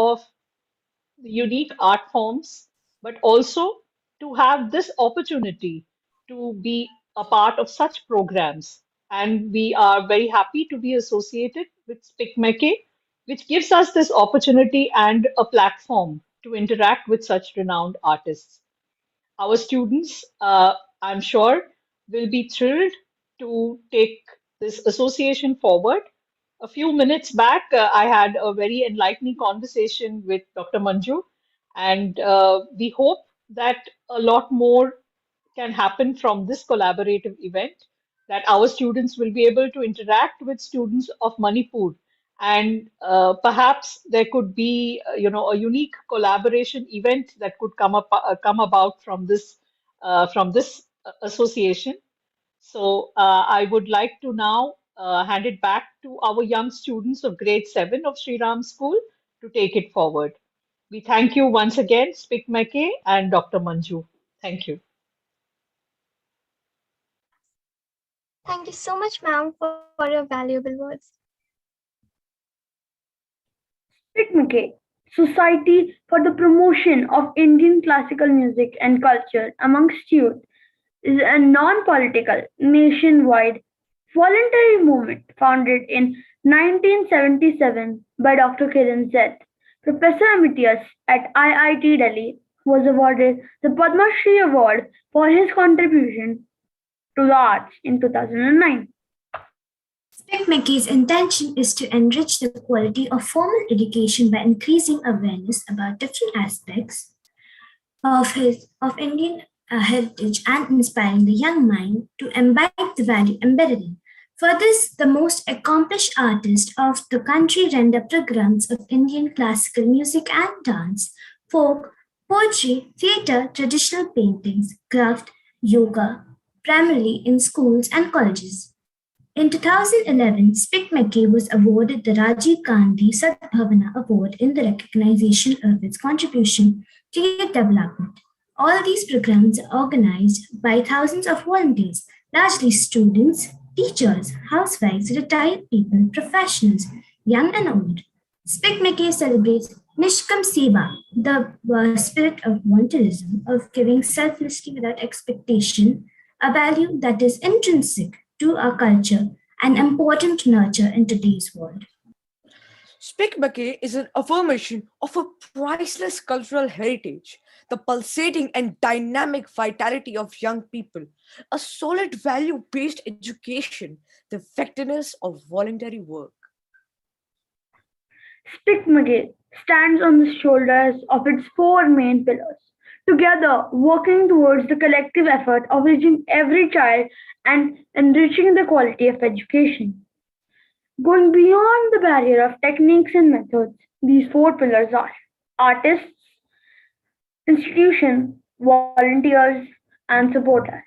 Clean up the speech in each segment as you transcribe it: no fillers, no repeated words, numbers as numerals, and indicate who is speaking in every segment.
Speaker 1: of unique art forms, but also to have this opportunity to be a part of such programs. And we are very happy to be associated with SPIC-MACAY, which gives us this opportunity and a platform to interact with such renowned artists. Our students, I'm sure, will be thrilled to take this association forward. A few minutes back, I had a very enlightening conversation with Dr. Manju, and we hope that a lot more can happen from this collaborative event, that our students will be able to interact with students of Manipur, and perhaps there could be, a unique collaboration event that could come about from this association. So I would like to now hand it back to our young students of grade 7 of Sri Ram School to take it forward. We thank you once again, Spik Meke and Dr. Manju. Thank you.
Speaker 2: Thank you so much, ma'am, for your valuable words.
Speaker 3: SPIC-MACAY, Society for the Promotion of Indian Classical Music and Culture amongst Youth, is a non-political, nationwide voluntary movement founded in 1977 by Dr. Kiran Z. Professor Emeritus at IIT Delhi was awarded the Padma Shri Award for his contribution to the arts in 2009.
Speaker 4: SPIC-MACAY's intention is to enrich the quality of formal education by increasing awareness about different aspects of Indian heritage and inspiring the young mind to imbibe the value embedded in. For this, the most accomplished artists of the country render programs of Indian classical music and dance, folk, poetry, theatre, traditional paintings, craft, yoga, primarily in schools and colleges. In 2011, SPIC-MACAY was awarded the Rajiv Gandhi Sadbhavana Award in the recognition of its contribution to youth development. All these programs are organized by thousands of volunteers, largely students, teachers, housewives, retired people, professionals, young and old. SPIC-MACAY celebrates Nishkam Seva, the spirit of volunteerism, of giving selflessly without expectation, a value that is intrinsic to our culture and important to nurture in today's world.
Speaker 5: SPIC-MACAY is an affirmation of a priceless cultural heritage, the pulsating and dynamic vitality of young people, a solid value-based education, the effectiveness of voluntary work.
Speaker 3: SPIC-MACAY stands on the shoulders of its four main pillars, together working towards the collective effort of reaching every child and enriching the quality of education. Going beyond the barrier of techniques and methods, these four pillars are artists, institutions, volunteers, and supporters.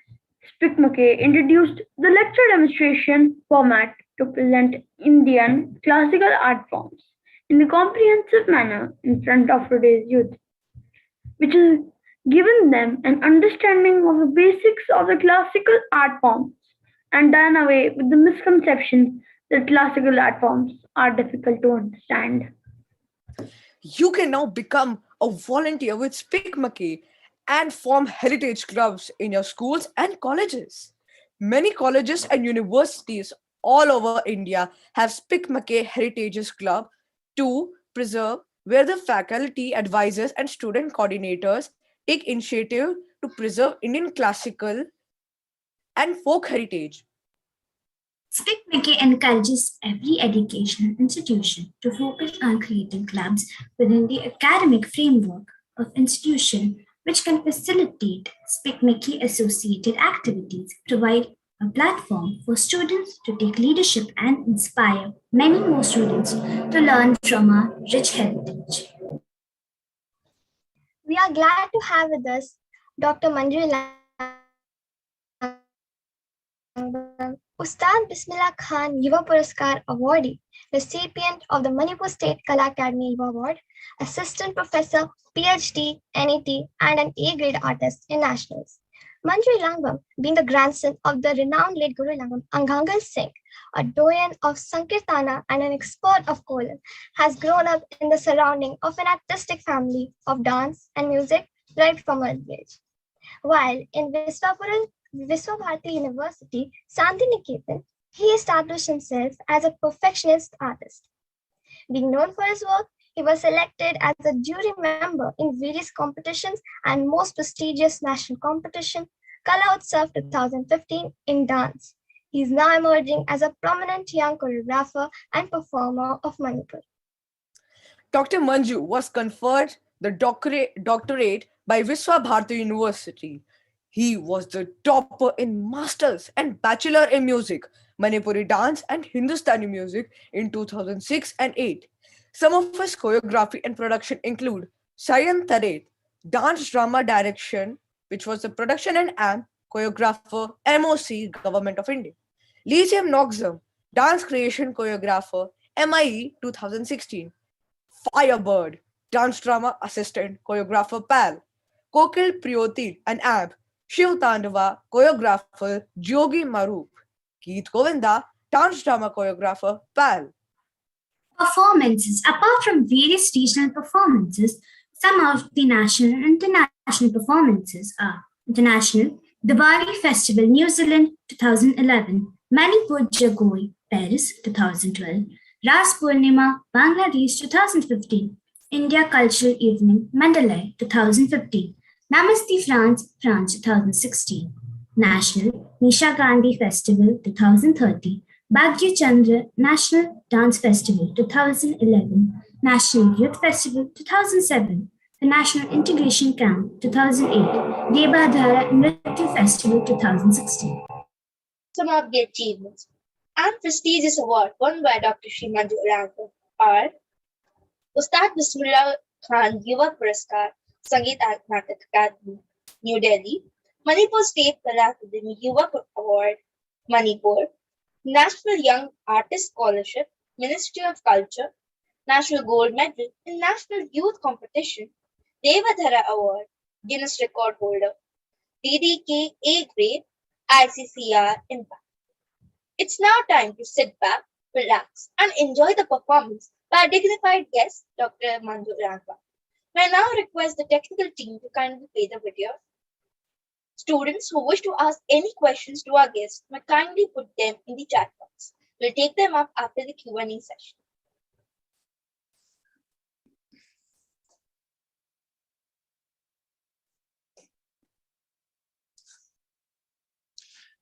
Speaker 3: SPIC-MACAY introduced the lecture demonstration format to present Indian classical art forms in a comprehensive manner in front of today's youth, which has given them an understanding of the basics of the classical art forms and done away with the misconception that classical art forms are difficult to understand.
Speaker 5: You can now become a volunteer with SPIC-MACAY and form heritage clubs in your schools and colleges. Many colleges and universities all over India have SPIC-MACAY Heritages Club to preserve, where the faculty, advisors, and student coordinators take initiative to preserve Indian classical and folk heritage.
Speaker 4: SPIC-MACAY encourages every educational institution to focus on creating clubs within the academic framework of institution which can facilitate SPIC-MACAY associated activities, provide a platform for students to take leadership and inspire many more students to learn from our rich heritage.
Speaker 2: We are glad to have with us Dr. Manju Ustad Bismillah Khan Yuva Puraskar Awardee, recipient of the Manipur State Kala Academy Yuva Award, Assistant Professor, PhD, NET, and an A-grade artist in Nationals. Manju Elangbam, being the grandson of the renowned late Guru Elangbam Anghangal Singh, a doyen of Sankirtana and an expert of Kolan, has grown up in the surrounding of an artistic family of dance and music right from early age. While in Viswabharati University, Santiniketan, he established himself as a perfectionist artist. Being known for his work, he was selected as a jury member in various competitions and most prestigious national competition, Kala Utsav 2015 in dance. He is now emerging as a prominent young choreographer and performer of Manipur.
Speaker 5: Dr. Manju was conferred the doctorate by Viswabharati University. He was the topper in Masters and Bachelor in Music, Manipuri dance and Hindustani music in 2006 and 8. Some of his choreography and production include Sayan Taret, dance drama direction, which was the production and choreographer, MOC, Government of India. Lyceum Noxum, dance creation choreographer, MIE 2016. Firebird, dance drama assistant, choreographer PAL. Kokil Priyotin and Shiv Tandava, choreographer Jogi Marup. Keith Govinda, dance drama choreographer PAL.
Speaker 4: Performances. Apart from various regional performances, some of the national and international performances are International Diwali Festival New Zealand 2011, Manipur Jagoi Paris 2012, Ras Purnima Bangladesh 2015, India Cultural Evening Mandalay 2015, Namaste France 2016, National Nisha Gandhi Festival 2030, Bhagya Chandra National Dance Festival 2011, National Youth Festival 2007, the National Integration Camp 2008, Devadhara Nritya Festival 2016.
Speaker 6: Some of the achievements and prestigious awards won by Dr. Shri Manju are Ustad Bismillah Khan Yuva Puraskar, Sangeet Natak Academy, New Delhi, Manipur State Kala Akademi Yuva Award, Manipur, National Young Artist Scholarship, Ministry of Culture, National Gold Medal in National Youth Competition, Devadhara Award, Guinness Record Holder, DDK A Grade, ICCR Impact. It's now time to sit back, relax, and enjoy the performance by our dignified guest, Dr. Manju Elangbam. May I now request the technical team to kindly play the video. Students who wish to ask any questions to our guests may kindly put them in the chat box. We'll take them up after the Q&A session.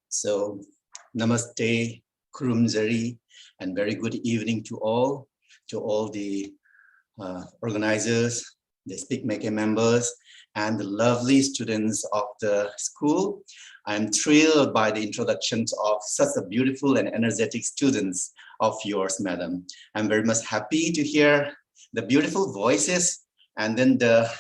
Speaker 7: So, namaste, kurumzari, and very good evening to all the organizers, the SPIC MACAY members, and the lovely students of the school. I'm thrilled by the introductions of such a beautiful and energetic students of yours, madam. I'm very much happy to hear the beautiful voices and then the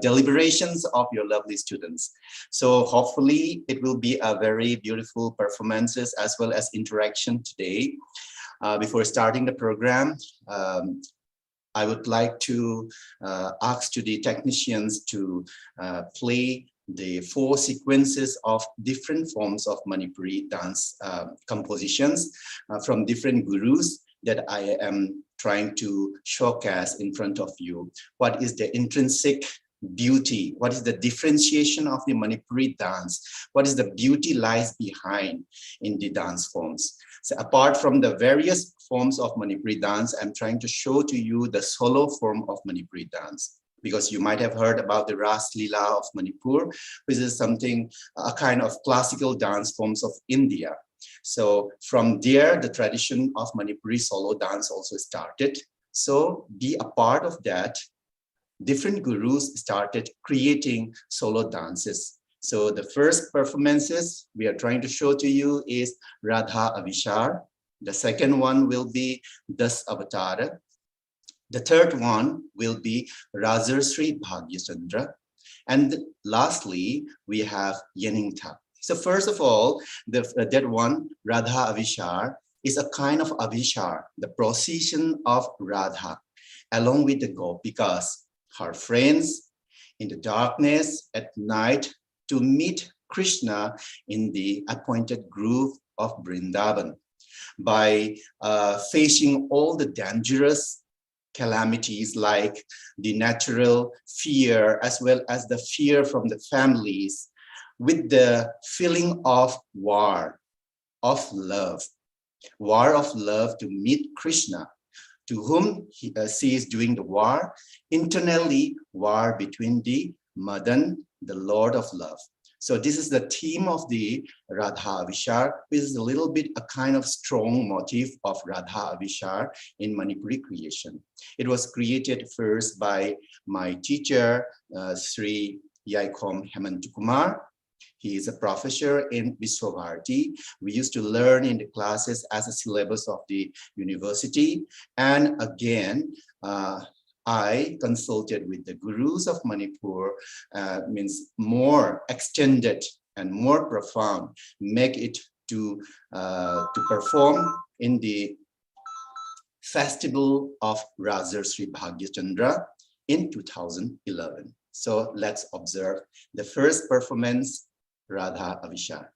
Speaker 7: deliberations of your lovely students. So hopefully it will be a very beautiful performances as well as interaction today. Before starting the program, I would like to ask to the technicians to play the 4 sequences of different forms of Manipuri dance compositions from different gurus that I am trying to showcase in front of you. What is the intrinsic beauty? What is the differentiation of the Manipuri dance? What is the beauty lies behind in the dance forms? So apart from the various forms of Manipuri dance, I'm trying to show to you the solo form of Manipuri dance, because you might have heard about the Ras Leela of Manipur, which is something, a kind of classical dance forms of India. So from there, the tradition of Manipuri solo dance also started. So be a part of that. Different gurus started creating solo dances. So the first performances we are trying to show to you is Radha Abhishar. The second one will be Dashavatara. The third one will be Rajarsri Bhagya Chandra. And lastly, we have Yeningta. So first of all, that one, Radha Abhishar, is a kind of Abhishar, the procession of Radha, along with the Gopikas, her friends, in the darkness at night to meet Krishna in the appointed grove of Vrindavan. by facing all the dangerous calamities like the natural fear as well as the fear from the families with the feeling of war, of love to meet Krishna, to whom she is doing the war, internally war between the Madan, the Lord of Love. So this is the theme of the Radha Abhishar, which is a little bit a kind of strong motif of Radha Abhishar in Manipuri creation. It was created first by my teacher, Sri Yaikom Hemantukumar. He is a professor in Viswabharati. We used to learn in the classes as a syllabus of the university. And again, I consulted with the gurus of Manipur, means more extended and more profound, make it to perform in the festival of Rajarshri Bhagya Chandra in 2011. So let's observe the first performance, Radha Abhishar.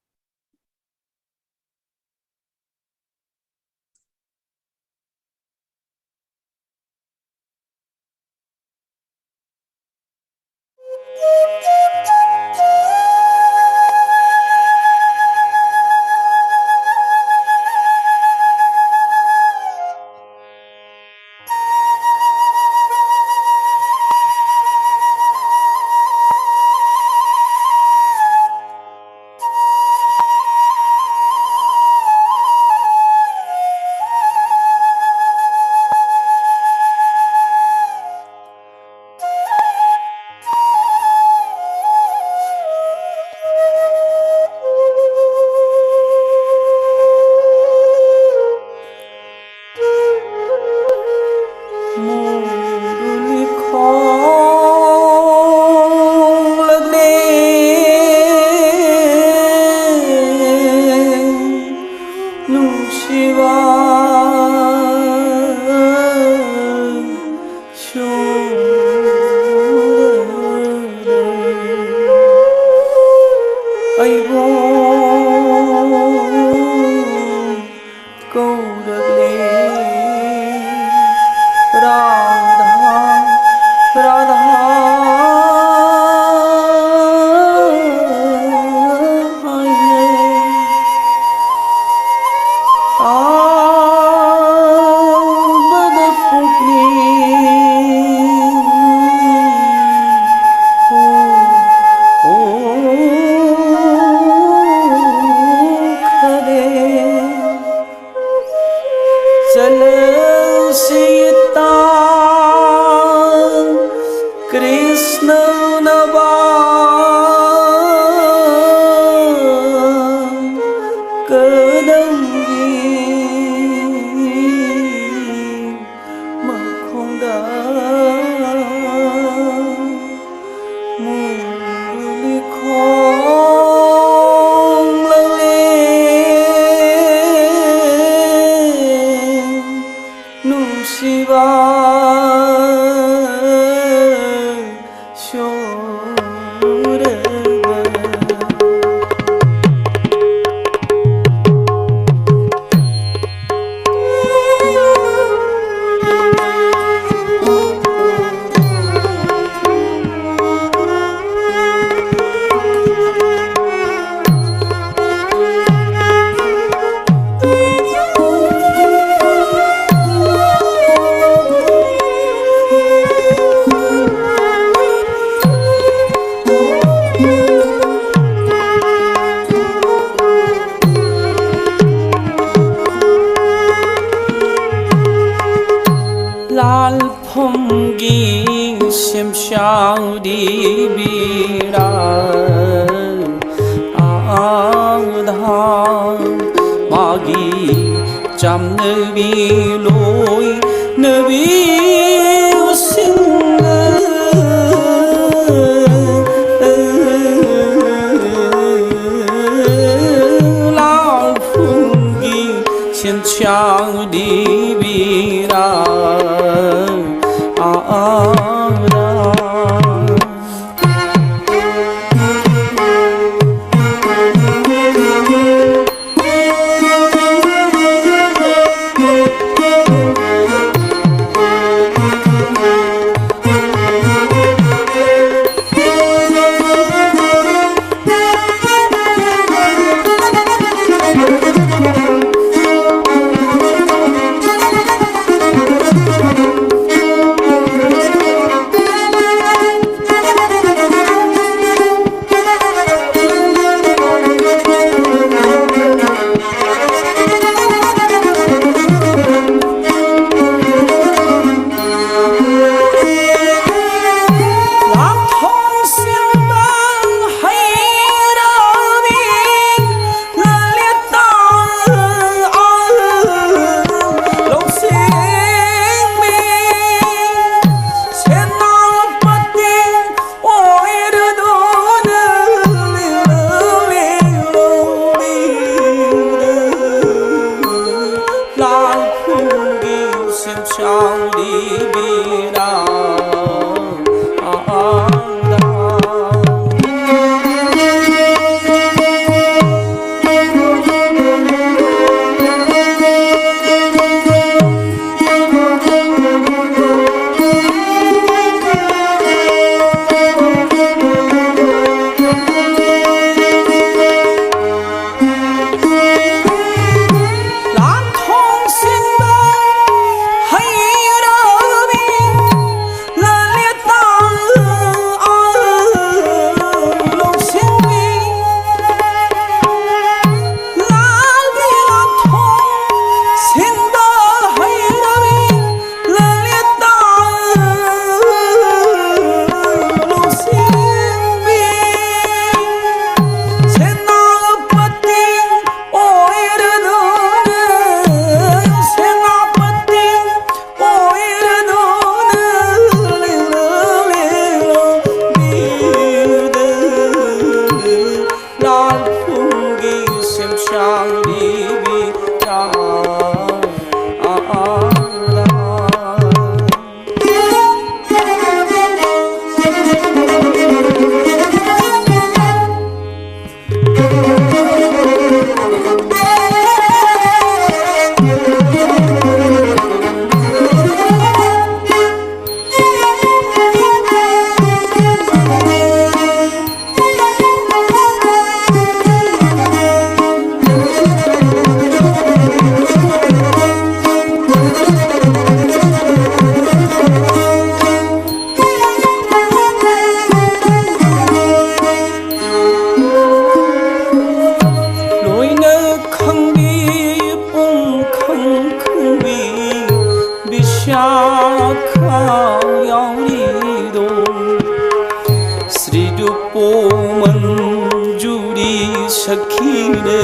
Speaker 8: सखीने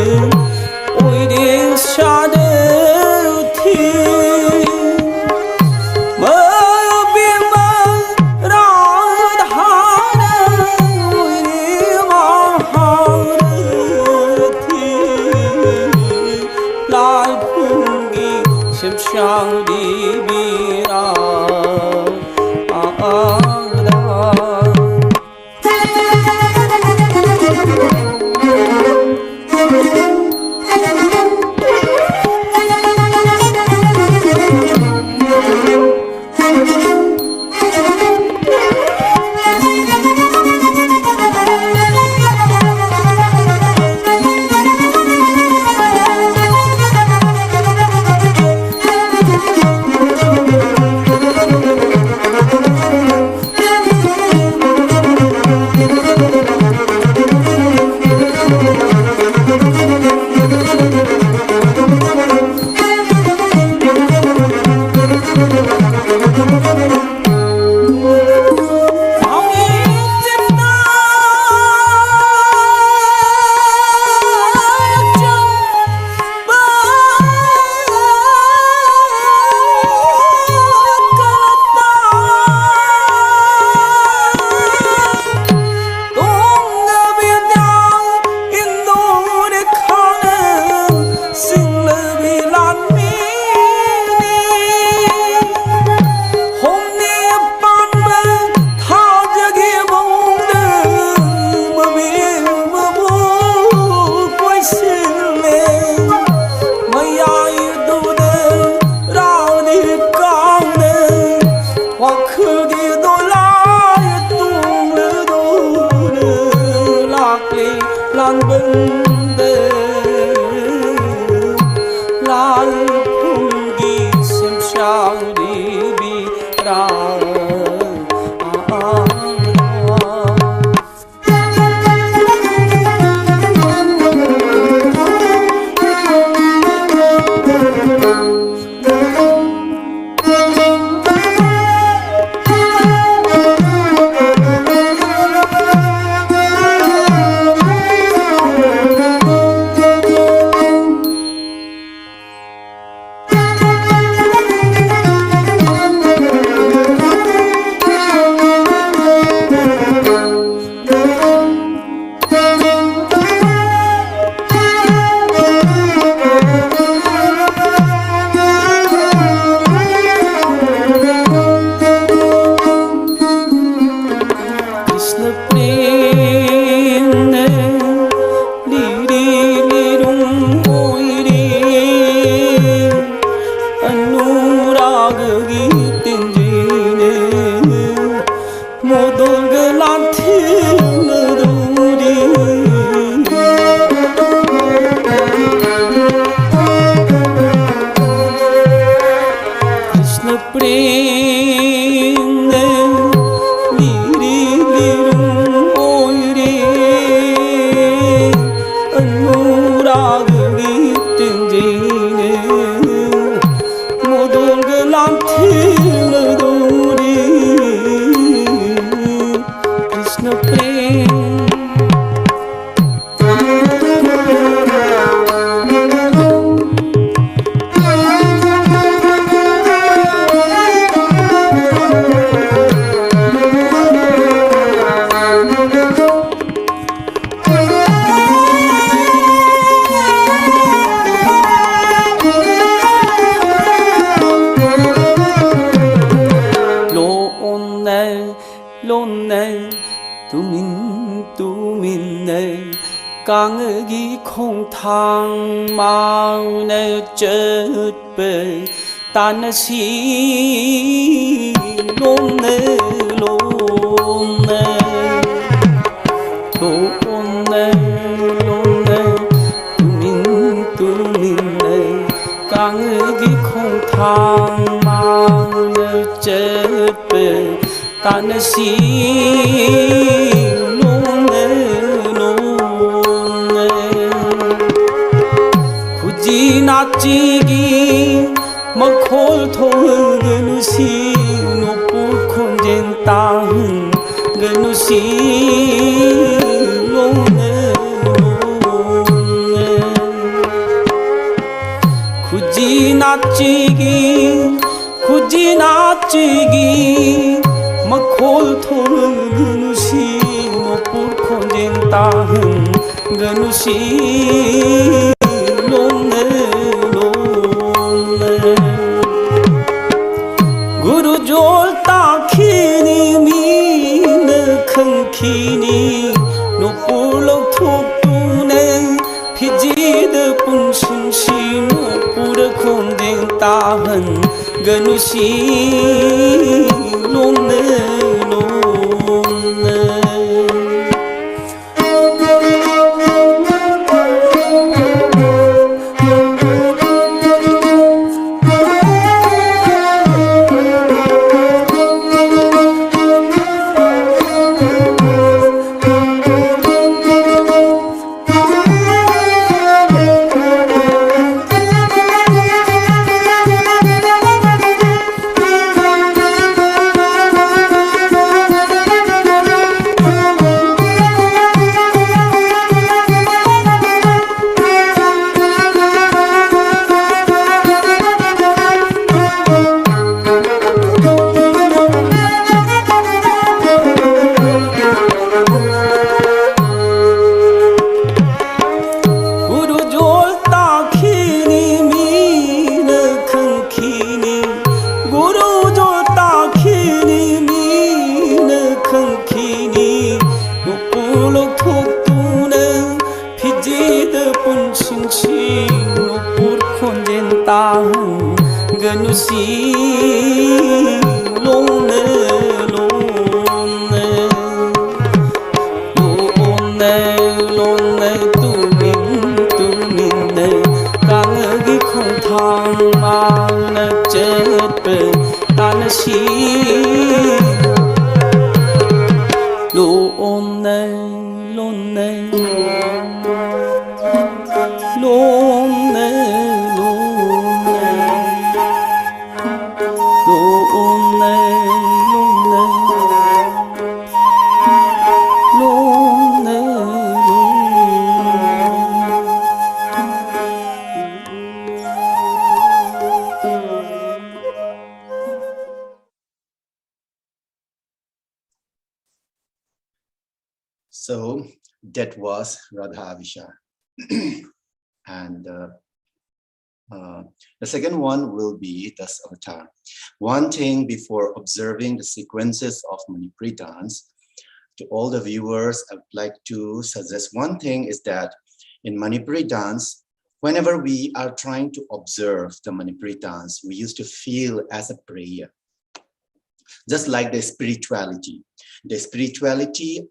Speaker 8: ओइरे सादे उठी मबिमा राधाने ओइरे महारथी लाल फूंगी शिवशांदी बीरा 강의 콩탕 마을에 젖배 따나시 롬네 롬네 롬네 롬네 뚜민네 강의 콩탕 마을에 젖배 따나시 나찌기 먹골 통은시 높고 콘젠 땅 근우시 롱네 나찌기 굳이 나찌기 막홀 토는 그누시 노불 콘젠 따흔 그누시 롱네 롱네 구루 졸다 키니 미네 큰 키니 노불로 톡두네 피지드 분신시 노불 콘젠 따흔 그누시 롱네 롱네
Speaker 7: So that was Radha Abhishar. And the second one will be Dashavatara. One thing before observing the sequences of Manipuri dance, to all the viewers, I would like to suggest one thing is that in Manipuri dance, whenever we are trying to observe the Manipuri dance, we used to feel as a prayer. Just like the spirituality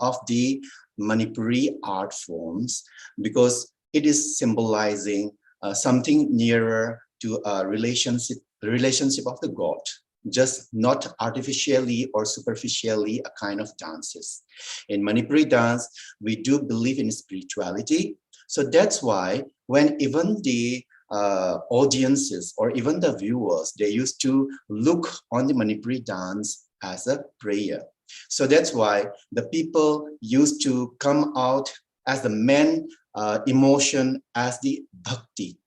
Speaker 7: of the Manipuri art forms, because it is symbolizing something nearer to a relationship of the God, just not artificially or superficially a kind of dances. In Manipuri dance, we do believe in spirituality. So that's why when even the audiences or even the viewers, they used to look on the Manipuri dance as a prayer. So that's why the people used to come out as the main emotion as the bhakti.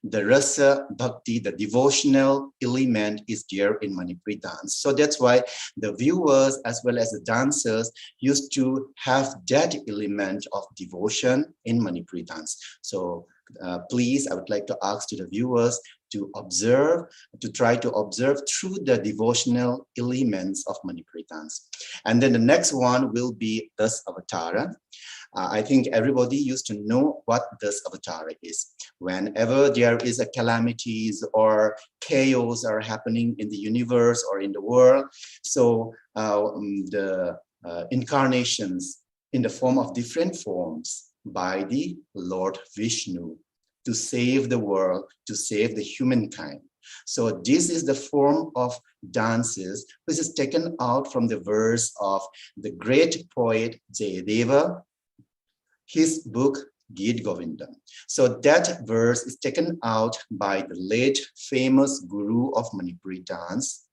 Speaker 7: The rasa bhakti, the devotional element is there in Manipuri dance. So that's why the viewers as well as the dancers used to have that element of devotion in Manipuri dance. So please, I would like to ask to the viewers to observe, to try to observe through the devotional elements of Manipuri dance. And then the next one will be Dashavatara. I think everybody used to know what Dashavatara is. Whenever there is a calamities or chaos are happening in the universe or in the world, so the incarnations in the form of different forms by the Lord Vishnu to save the world, to save the humankind. So this is the form of dances which is taken out from the verse of the great poet Jayadeva, his book Gita Govinda. So that verse is taken out by the late famous guru of Manipuri dance,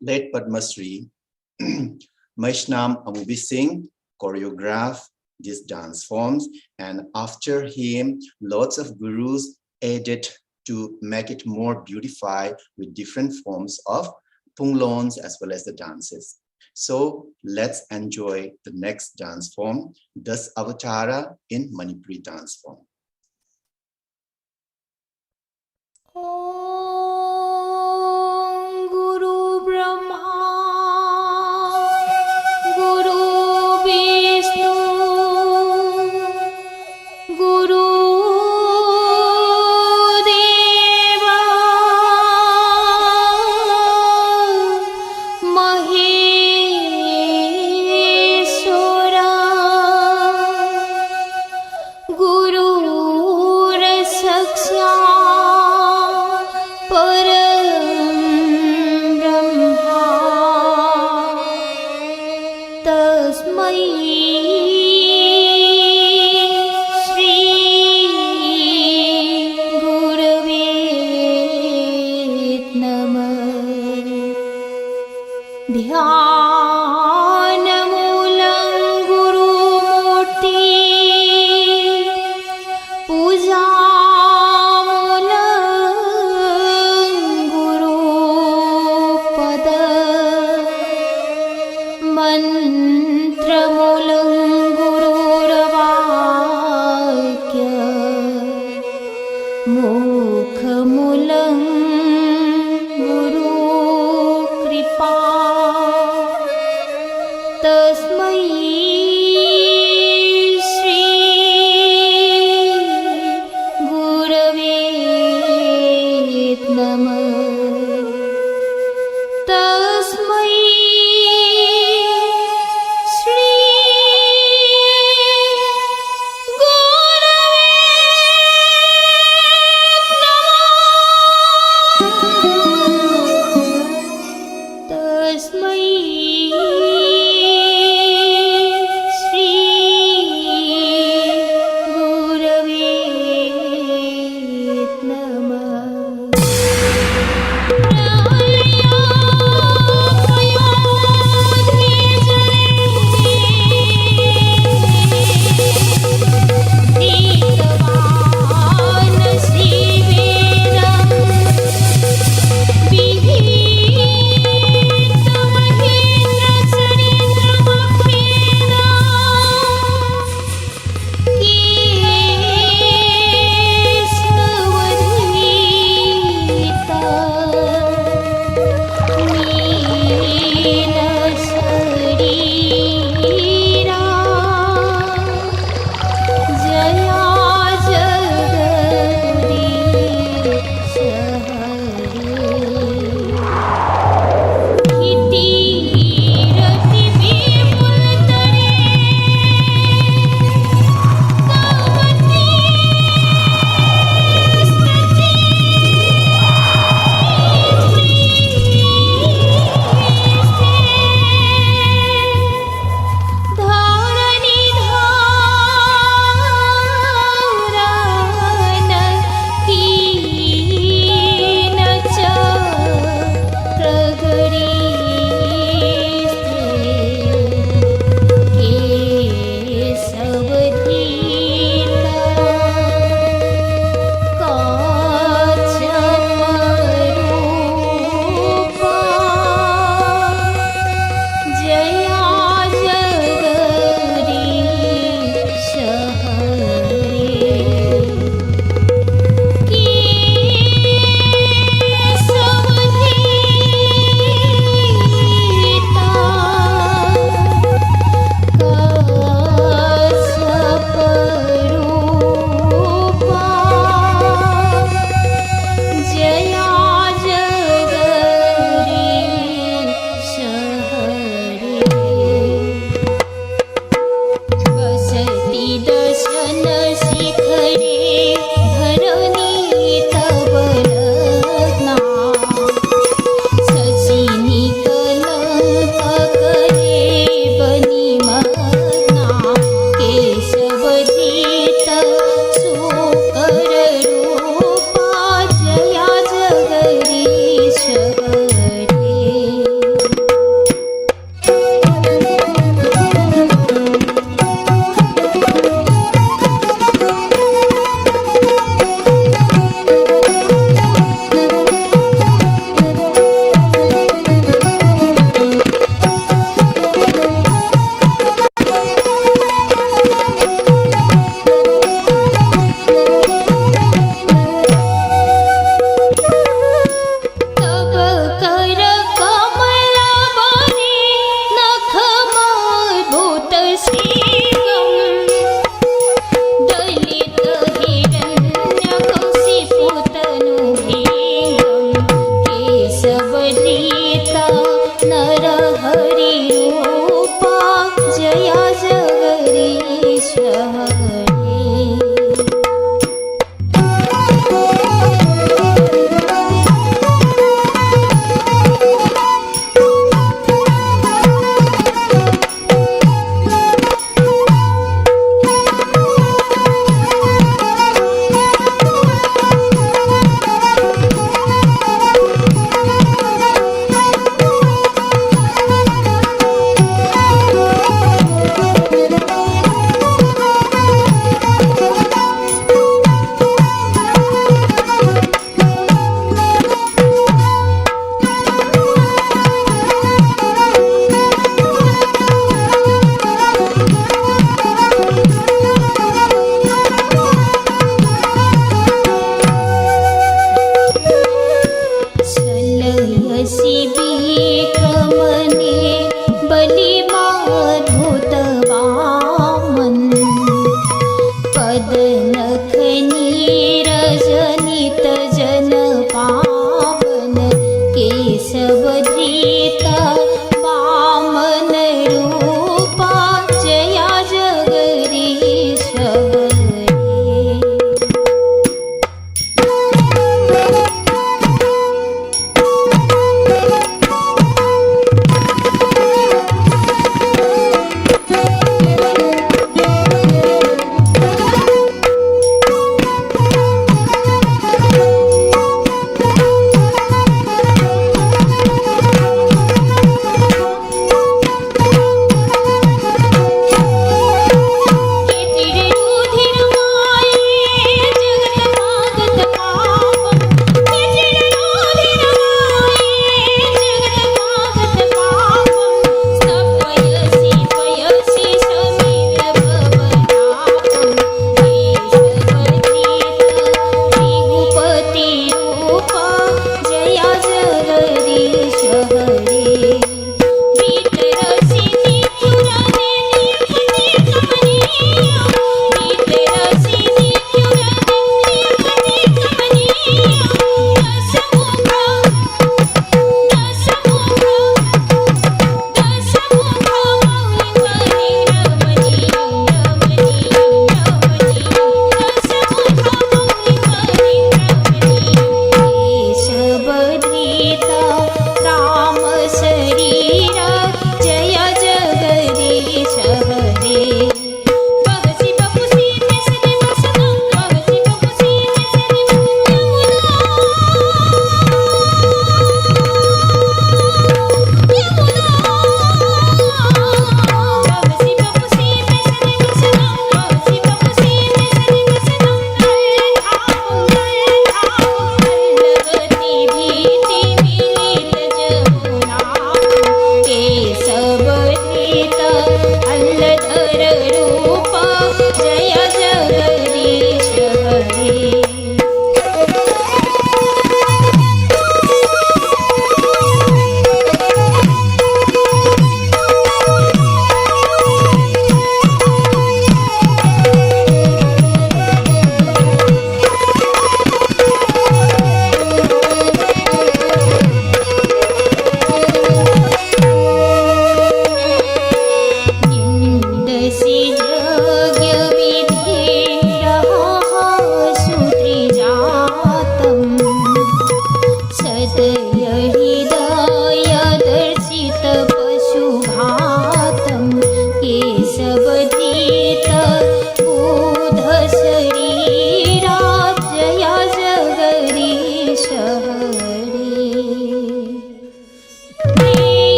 Speaker 7: late Padma Shri Maishnam Amubi Singh, choreographed these dance forms, and after him lots of gurus added to make it more beautified with different forms of punglons as well as the dances. So let's enjoy the next dance form, Dashavatara in Manipuri dance form.
Speaker 9: Guru Brahma, Guru Vishnu, Guru Deva, Maheshwara, Guru Sakshat Param Brahma, Tasmai Shri Gurave Namah. Dhyanamoolam Guru Murti, Poojamulam Guru Pada, Mantramulam Guru Vakya, Mukhamulam Guru Kripa, Tasmai Shri Gurave Namah. Tasmai Shri Gurave Namah. Tasmai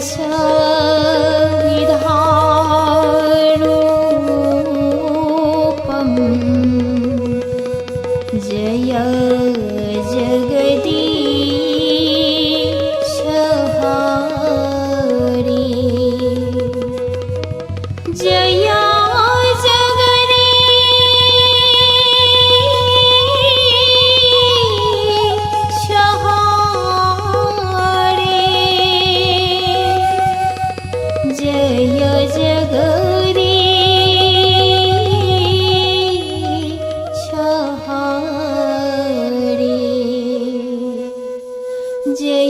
Speaker 9: दशविधारूपम् जय जगदीश हरे जय जगदीश हरे जय जगदीश हरे जय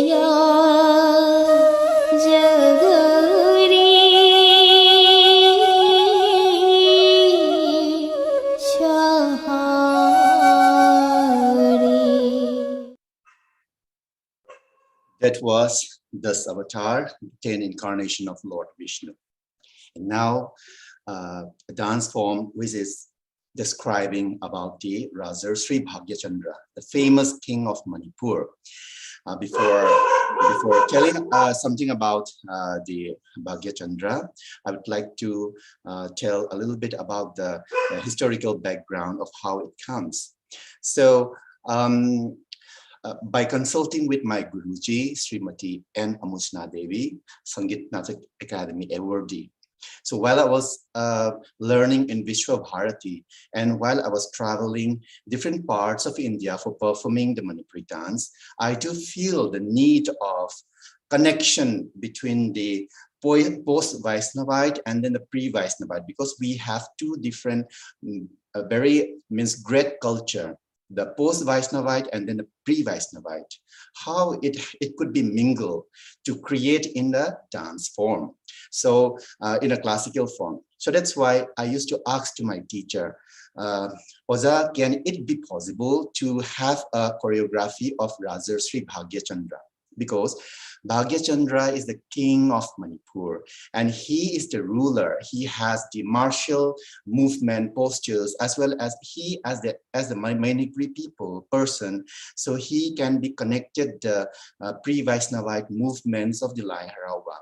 Speaker 9: जगदीश हरे
Speaker 7: That was Dashavatara, 10 incarnation of Lord Vishnu. And now a dance form which is describing about the Rajarshi Bhagya Chandra, the famous king of Manipur. Before telling something about the Bhagya Chandra, I would like to tell a little bit about the historical background of how it comes. So by consulting with my Guruji, Srimati N. Amusna Devi, Sangeet Natak Academy awardee. So while I was learning in Vishwa Bharati, and while I was traveling different parts of India for performing the Manipuri dance, I do feel the need of connection between the post-Vaisnavite and then the pre-Vaisnavite, because we have two different, great culture. The post-Vaisnavite and then the pre-Vaisnavite, how it could be mingled to create in the dance form. So in a classical form. So that's why I used to ask to my teacher, Oza, can it be possible to have a choreography of Rajarshi Bhagya Chandra? Because Bhagya Chandra is the king of Manipur and he is the ruler. He has the martial movement postures as well as he as the Manipuri person. So he can be connected the pre-Vaisnavite movements of the Lai Harawa.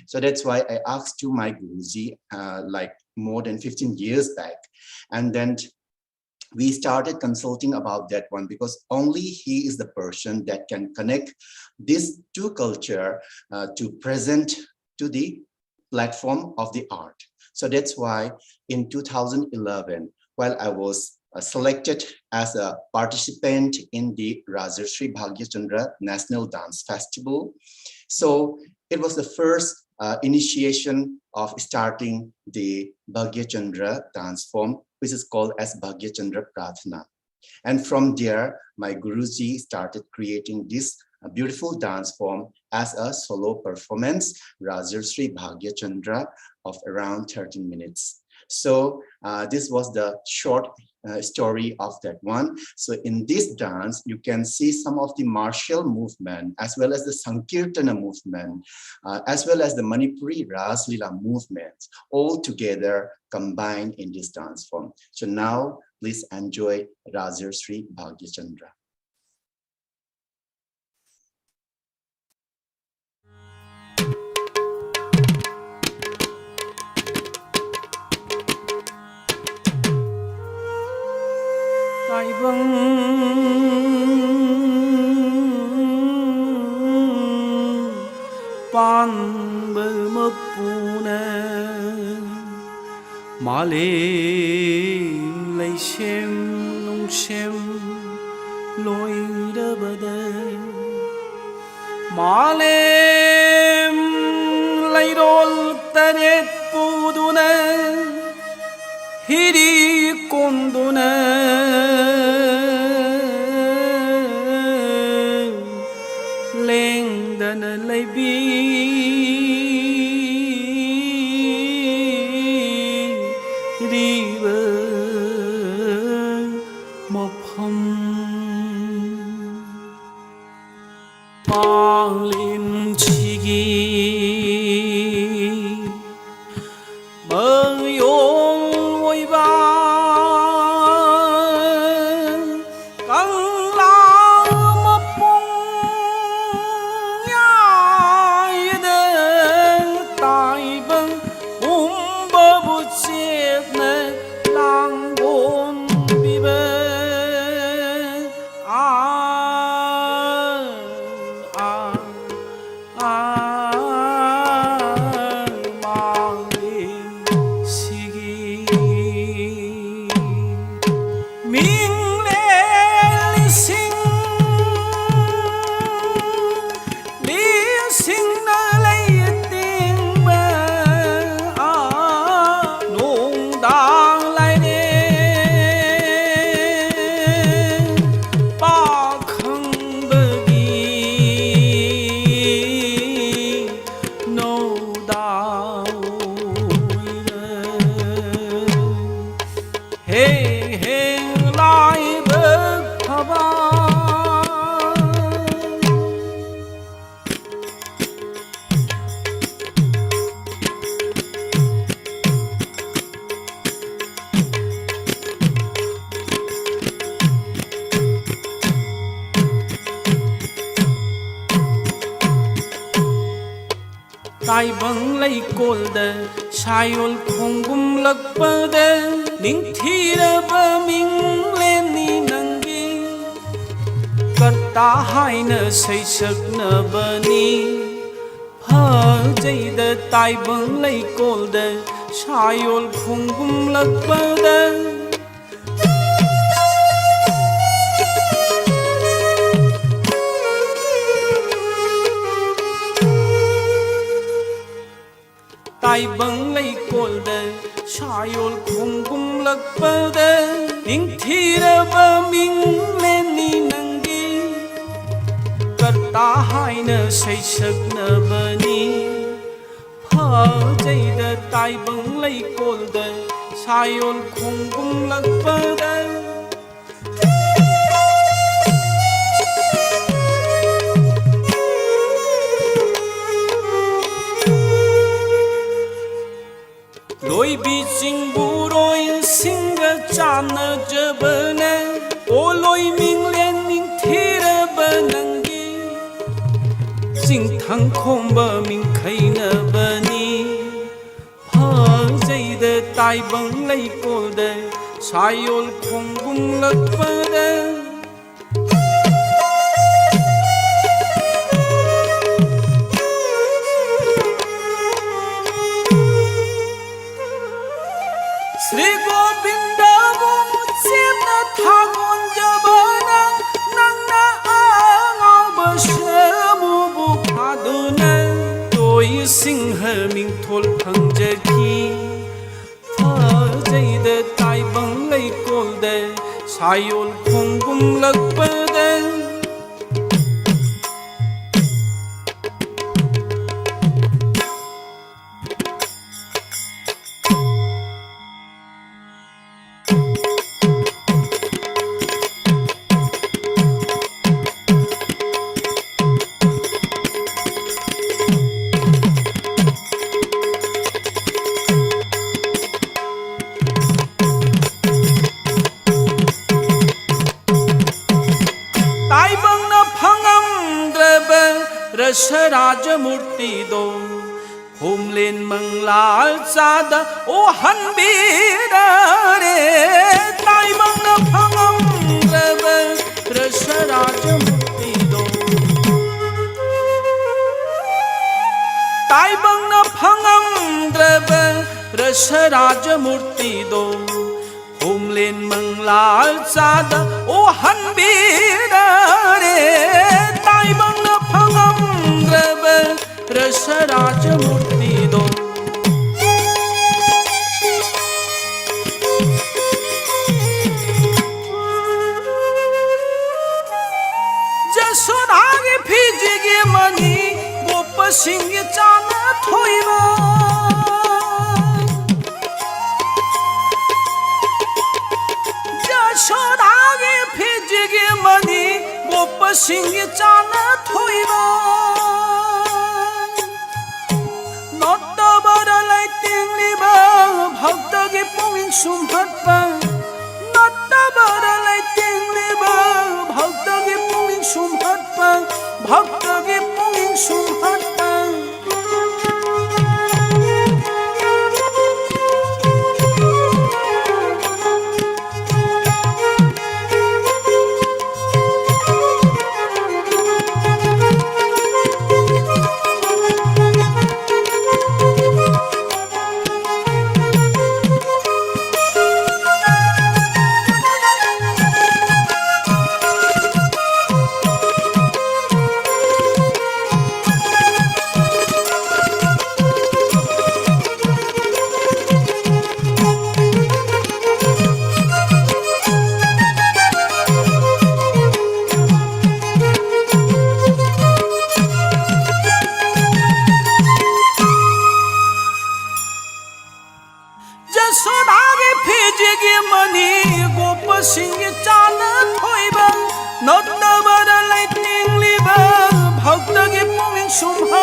Speaker 7: So that's why I asked to my Guruji like more than 15 years back. And then we started consulting about that one because only he is the person that can connect these two culture to present to the platform of the art. So that's why in 2011, while I was selected as a participant in the Rajarshi Bhagya Chandra National Dance Festival. So it was the first initiation of starting the Bhagya Chandra dance form, which is called as Bhagya Chandra Pradhana. And from there, my Guruji started creating this beautiful dance form as a solo performance, Rajarshi Bhagya Chandra of around 13 minutes. So this was the short story of that one. So in this dance, you can see some of the martial movement, as well as the Sankirtana movement, as well as the Manipuri Ras Lila movements, all together combined in this dance form. So now, please enjoy Rajarshi Bhagya Chandra.
Speaker 8: Panba mapuna Male lay shem nung shem loira bada Male lay rol taret puduna Hiri konduna Lengdana lay bi Riva Mopham Panglin Chigi Bang Yong Woi Ba Kang Lao Mapung Ya Yada 마을린 시기 밍레리싱 리싱 나라의 띵바 농당 라이네 빠坑버기 노다오이는 헤헤 라이브 가봐 tai băng lấy cồn đờ sai ol không gum lắc bờ đờ ning thi ra bờ mình lên ni nang gi cất ta hai nơ say sắc nơ bờ ni phở dây đờ tai băng lấy cồn đờ sai ol không gum lắc bờ đờ tai băng lấy cồn đờ sai ol không gum lắc bờ đờ ning thi ra bờ mình lên ni nang gi cất ta hai nơ say sắc nơ bờ ni phở dây đờ tai băng lấy cồn đờ sai ol không gum lắc bờ đờ lối bi chính bu rồi sinh ra cha nợ chờ bờ nè ô lối mình lên mình thi ra bờ nang gi chính thằng không bờ mình khay nợ bờ ni phở dây đờ tai băng lấy cô đờ sai ol không gum lắc bờ đờ Sri Govinda Bumsim na thagon jabana nang na angao bashamu bukhaduna toi singha ming thol phang jaki pha jai de tai bang lai kol de sayol khong gum lag pa de tai bang na phangam drebe rasaraj murti do hum lên mừng lal sada o han bira re tai bang na phangam drebe rasaraj murti do tai bang na phangam drebe rasaraj murti do hum lên mừng lal sada o han bira re tai bang na phangam drebe rasaraj murti do jasodage phijige mani gop singh chana thoiba jasodage phijige mani gop singh chana thoiba notta baralai tingliba bhaktagi punging sumhatpa notta baralai tingliba bhaktagi punging sumhatpa bhaktagi punging sumhatpa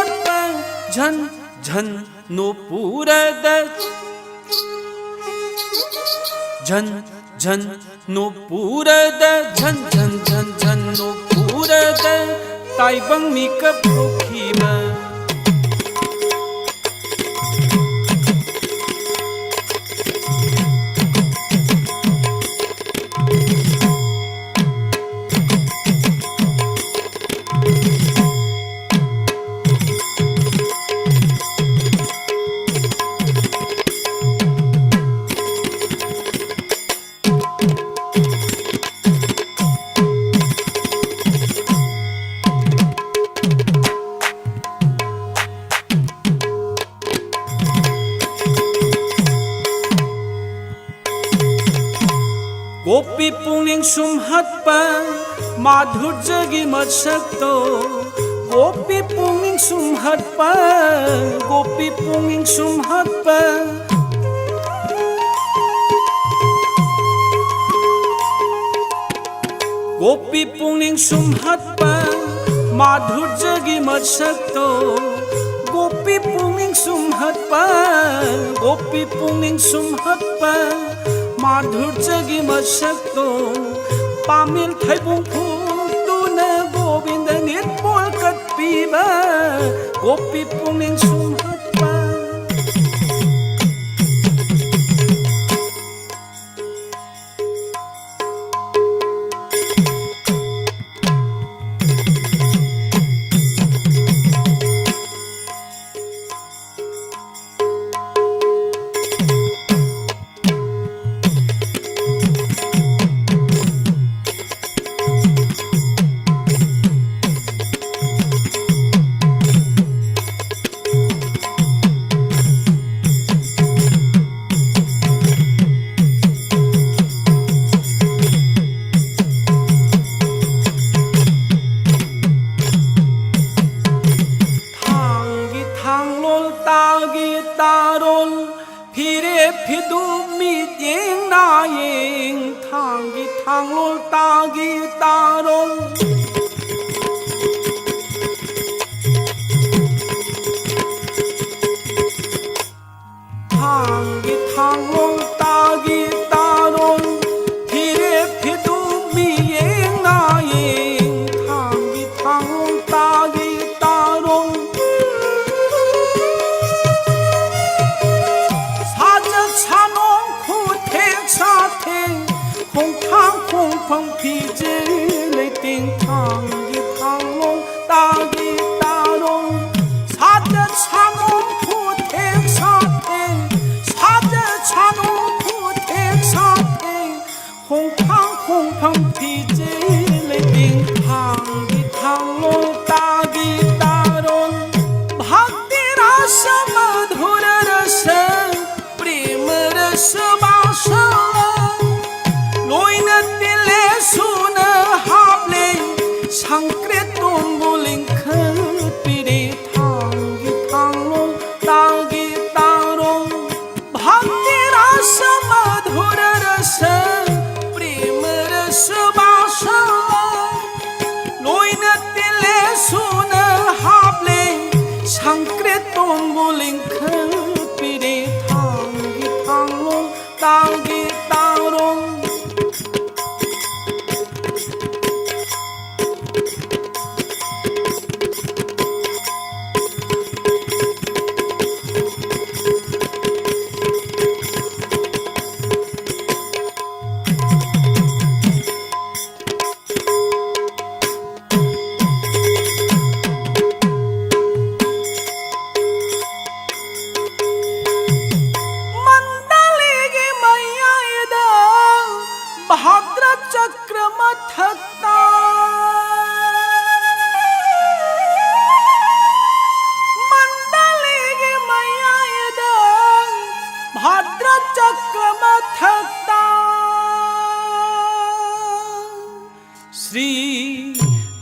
Speaker 8: झन झन नूपुरद झन झन नूपुरद झन झन झन झन नूपुरद ताइबंग मिकप होखिबा गोपी पुंगलिंग सुमहतपा माधुर्यगी मत्सक्तो गोपी पुंगलिंग सुमहतपा गोपी पुंगलिंग सुमहतपा गोपी पुंगलिंग सुमहतपा माधुर्यगी मत्सक्तो गोपी पुंगलिंग सुमहतपा गोपी पुंगलिंग सुमहतपा माधुर्यगी मत्सक्तो पामिल थाइबुं फुलतुना गोविंद नित्पोल कटपीबा गोपी पुंगलिंग सुमहतपा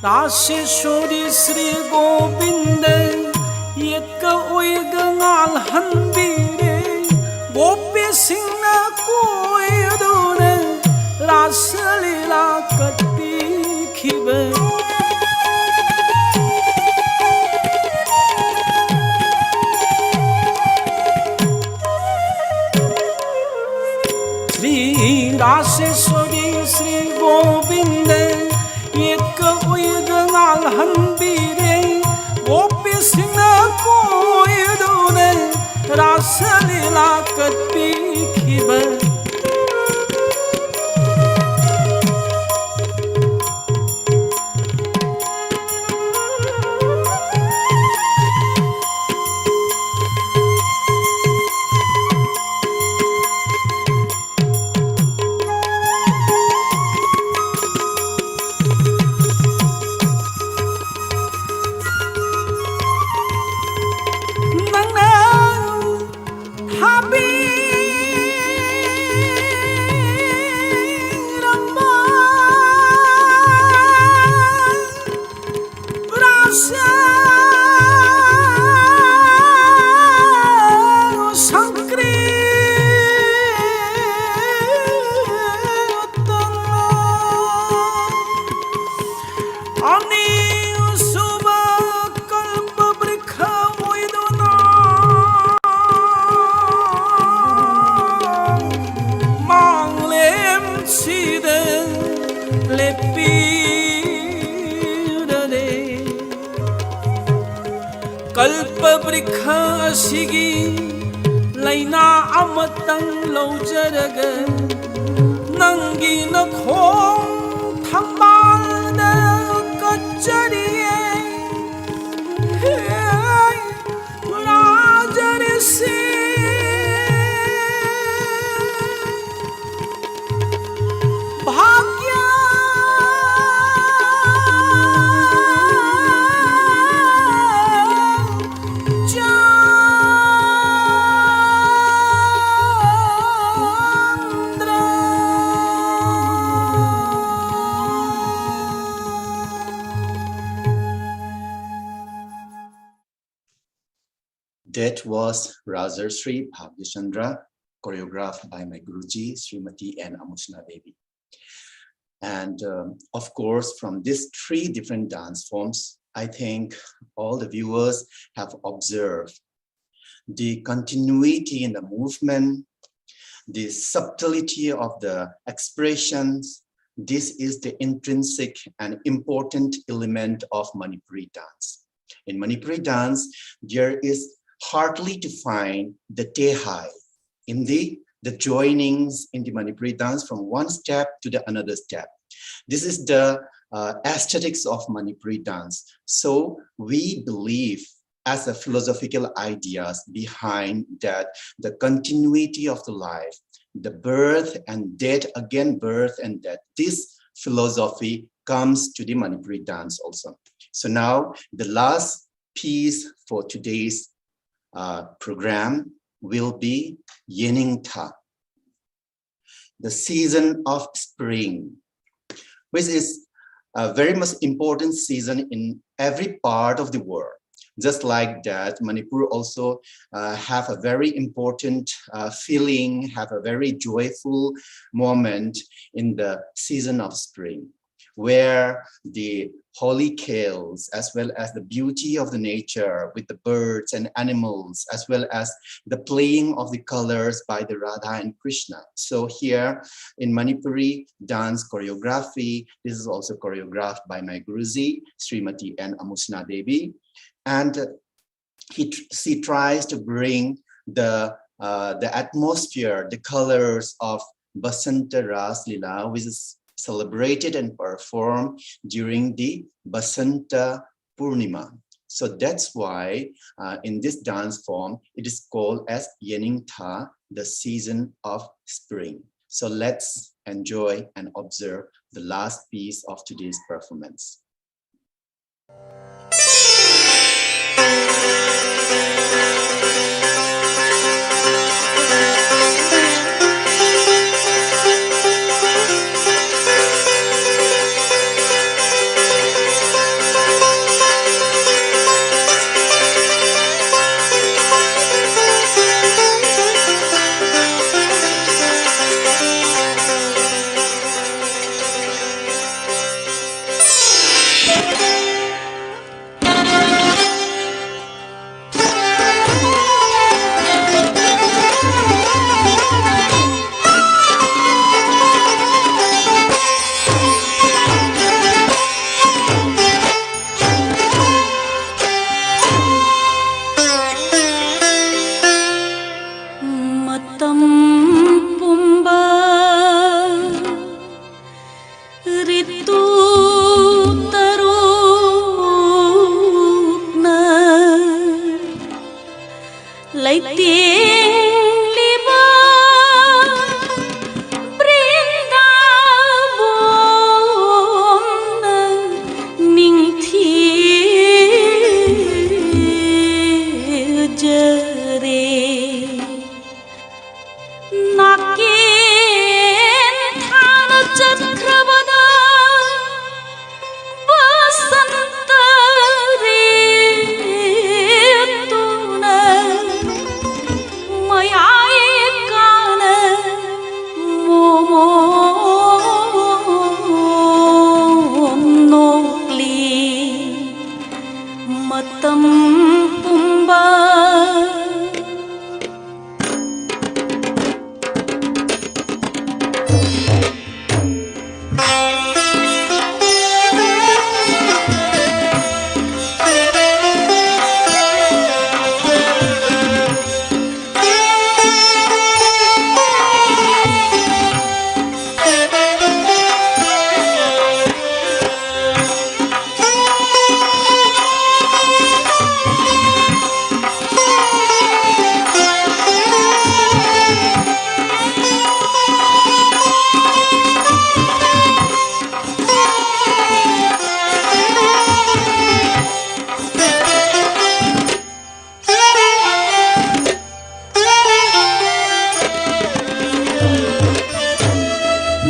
Speaker 8: राशेश्वरी श्री गोविंद एक ओइगंगाल हंबीरे गोपी सिंह कोई दूर रासलीला कटी खिबे रासेश्वरी श्री गोविंद एक उयद नालहंबीरे गोपी सिंह कोयदूने रासलीला कत्ती खिबर कल्पवृक्ष असिगी लैना अमतंग लौजरग नंगी नखों थंबाल कचरिए राजर्षि भाग्य
Speaker 7: That was Rajarshri Bhagya Chandra, choreographed by my Guruji, Srimati and Amushna Devi. And of course, from these three different dance forms, I think all the viewers have observed the continuity in the movement, the subtlety of the expressions. This is the intrinsic and important element of Manipuri dance. In Manipuri dance, there is hardly to find the tehai in the joinings in the Manipuri dance from one step to the another step. This is the aesthetics of Manipuri dance. So we believe as a philosophical ideas behind that, the continuity of the life, the birth and death, again birth and death. This philosophy comes to the Manipuri dance also. So now the last piece for today's program will be Yeningta, the season of spring, which is a very much important season in every part of the world. Just like that, Manipur also have a very important feeling, have a very joyful moment in the season of spring, where the holy tales, as well as the beauty of the nature with the birds and animals, as well as the playing of the colors by the Radha and Krishna. So here in Manipuri dance choreography, this is also choreographed by my Guruji, Srimati and Amushna Devi. And she tries to bring the atmosphere, the colors of Basanta Ras Lila, which is celebrated and performed during the Basanta Purnima. So that's why in this dance form, it is called as Yeningta, the season of spring. So let's enjoy and observe the last piece of today's performance.
Speaker 8: Leiteng-liba Vrindavan ningthi jare nakin than chakrabada basantare tuna mayae kana momo nokli matam pumba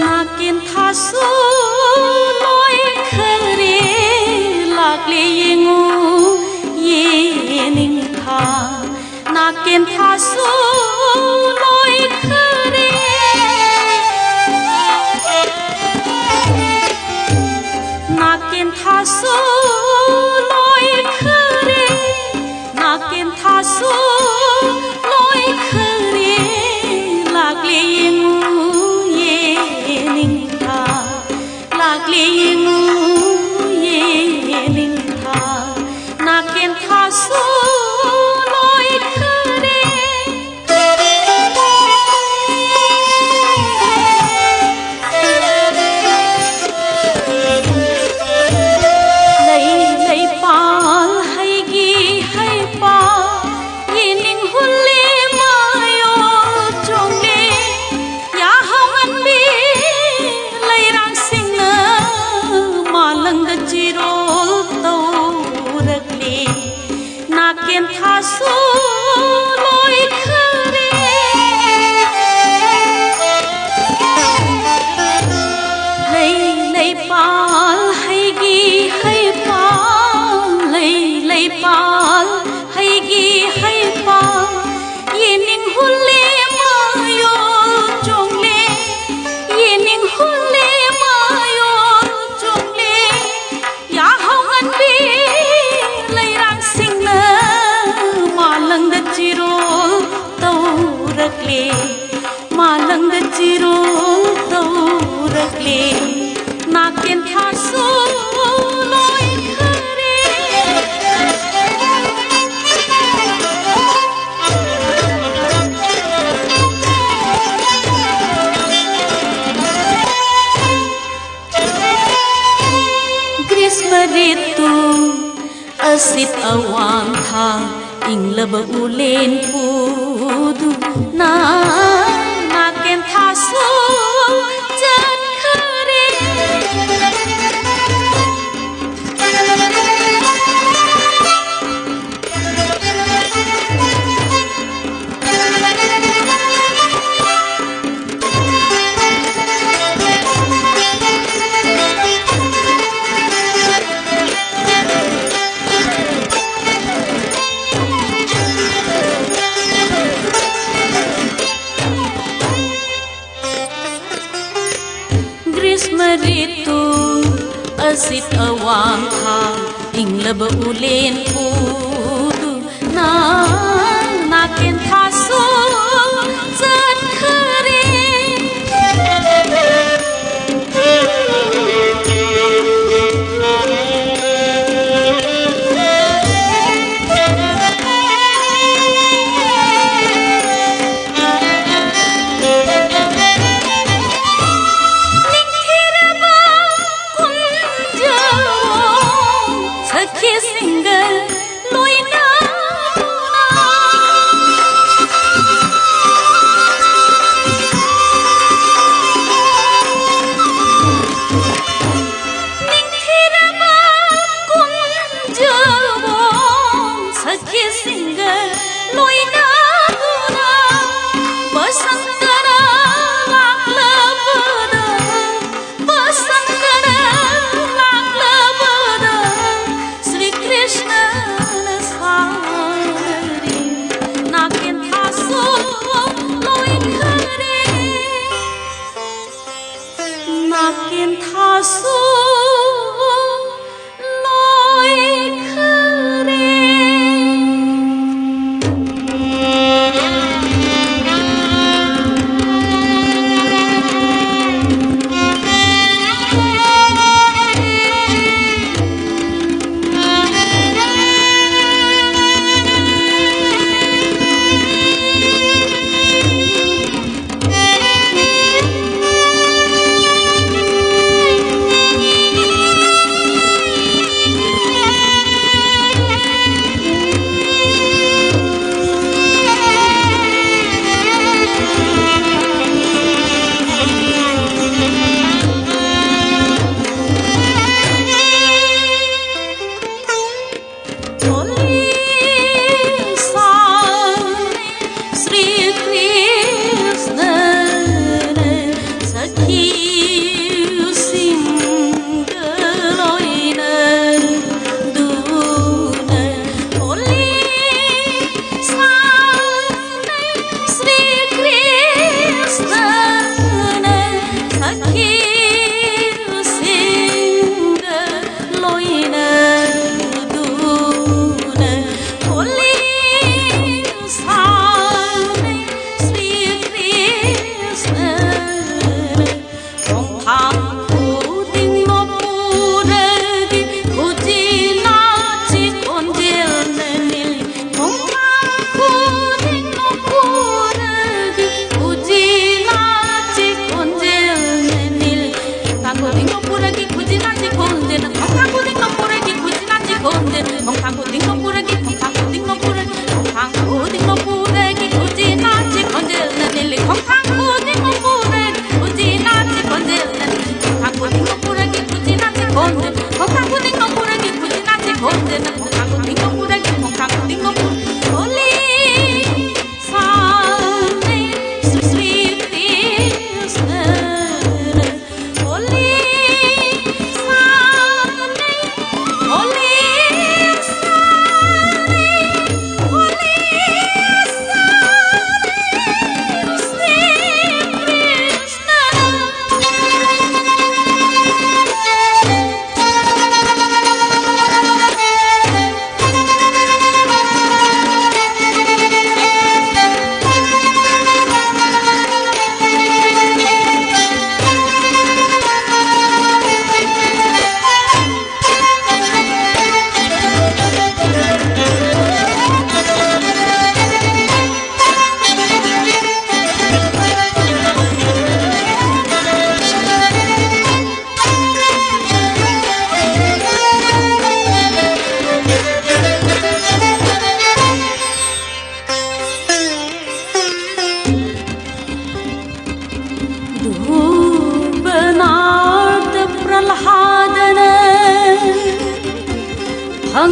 Speaker 8: nakin thasu loi khare lakle yengu yeningta nakin thasu loi khare nakin thasu loi khare nakin thasu loi khare lakle yengu yeningta lakle yengu yeningta nakin thasu loi khare lei lei pal hai gi hai pa yening hulle mayo chongle ya haman bi lei rang singna malang da jiro to rakle nakin thasu loi khare lei lei pal hai gi hai pa lei lei pal hai gi hai pa yening hulle mayo chongle yening hulle mayo chongle ya hawan bi lei rang singna malang da chiro taurakle malang da chiro taurakle nakin thasu loi khare Grishma ritu asit awang tha inglaba ulen pudu na nakin thasu chan khare Grishma ritu asit awang tha inglaba ulen pudu na nakin thasu chan khare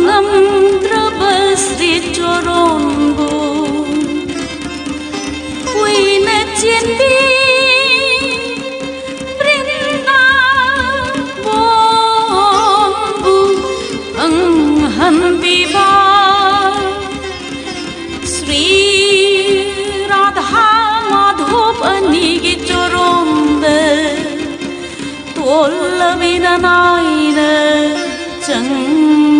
Speaker 8: Pangamdrabasti chorongo Queen chindi Vrindavanbu Ang hanbiba Sri Radha Madhupani choronde Tolavina naina changjari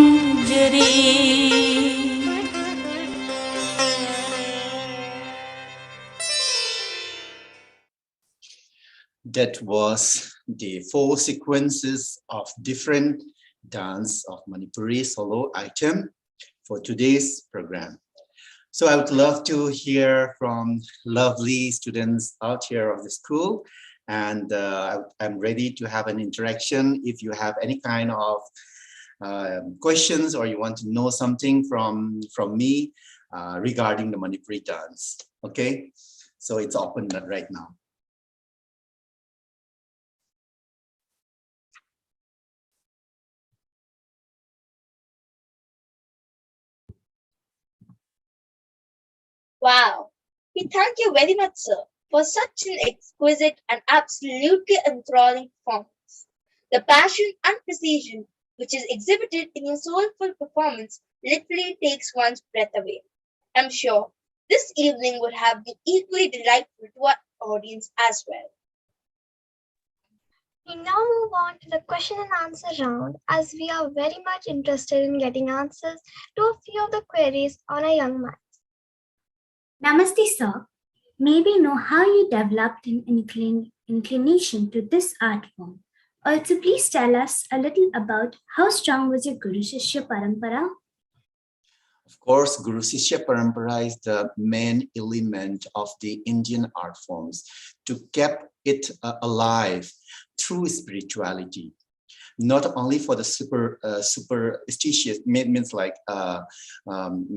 Speaker 7: That was the 4 sequences of different dance of Manipuri solo item for today's program. So I would love to hear from lovely students out here of the school, and I'm ready to have an interaction. If you have any kind of questions or you want to know something from me regarding the Manipuri dance, okay? So it's open right now.
Speaker 6: Wow. We thank you very much, sir, for such an exquisite and absolutely enthralling performance. The passion and precision which is exhibited in your soulful performance literally takes one's breath away. I'm sure this evening would have been equally delightful to our audience as well.
Speaker 2: We now move on to the question and answer round, as we are very much interested in getting answers to a few of the queries on our young man.
Speaker 4: Namaste, sir. May we know how you developed an inclination to this art form? Also, please tell us a little about how strong was your Guru Shishya Parampara?
Speaker 7: Of course, Guru Sishya Parampara is the main element of the Indian art forms to keep it alive through spirituality. Not only for the superstitious, means like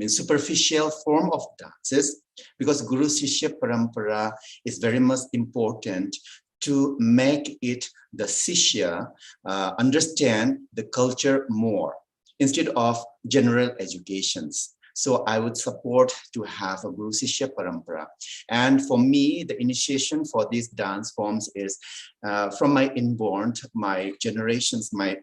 Speaker 7: superficial form of dances, because Guru Sishya Parampara is very much important to make it the Sishya understand the culture more instead of general educations. So I would support to have a Guru Sishya Parampara. And for me, the initiation for these dance forms is from my inborn, my generations, my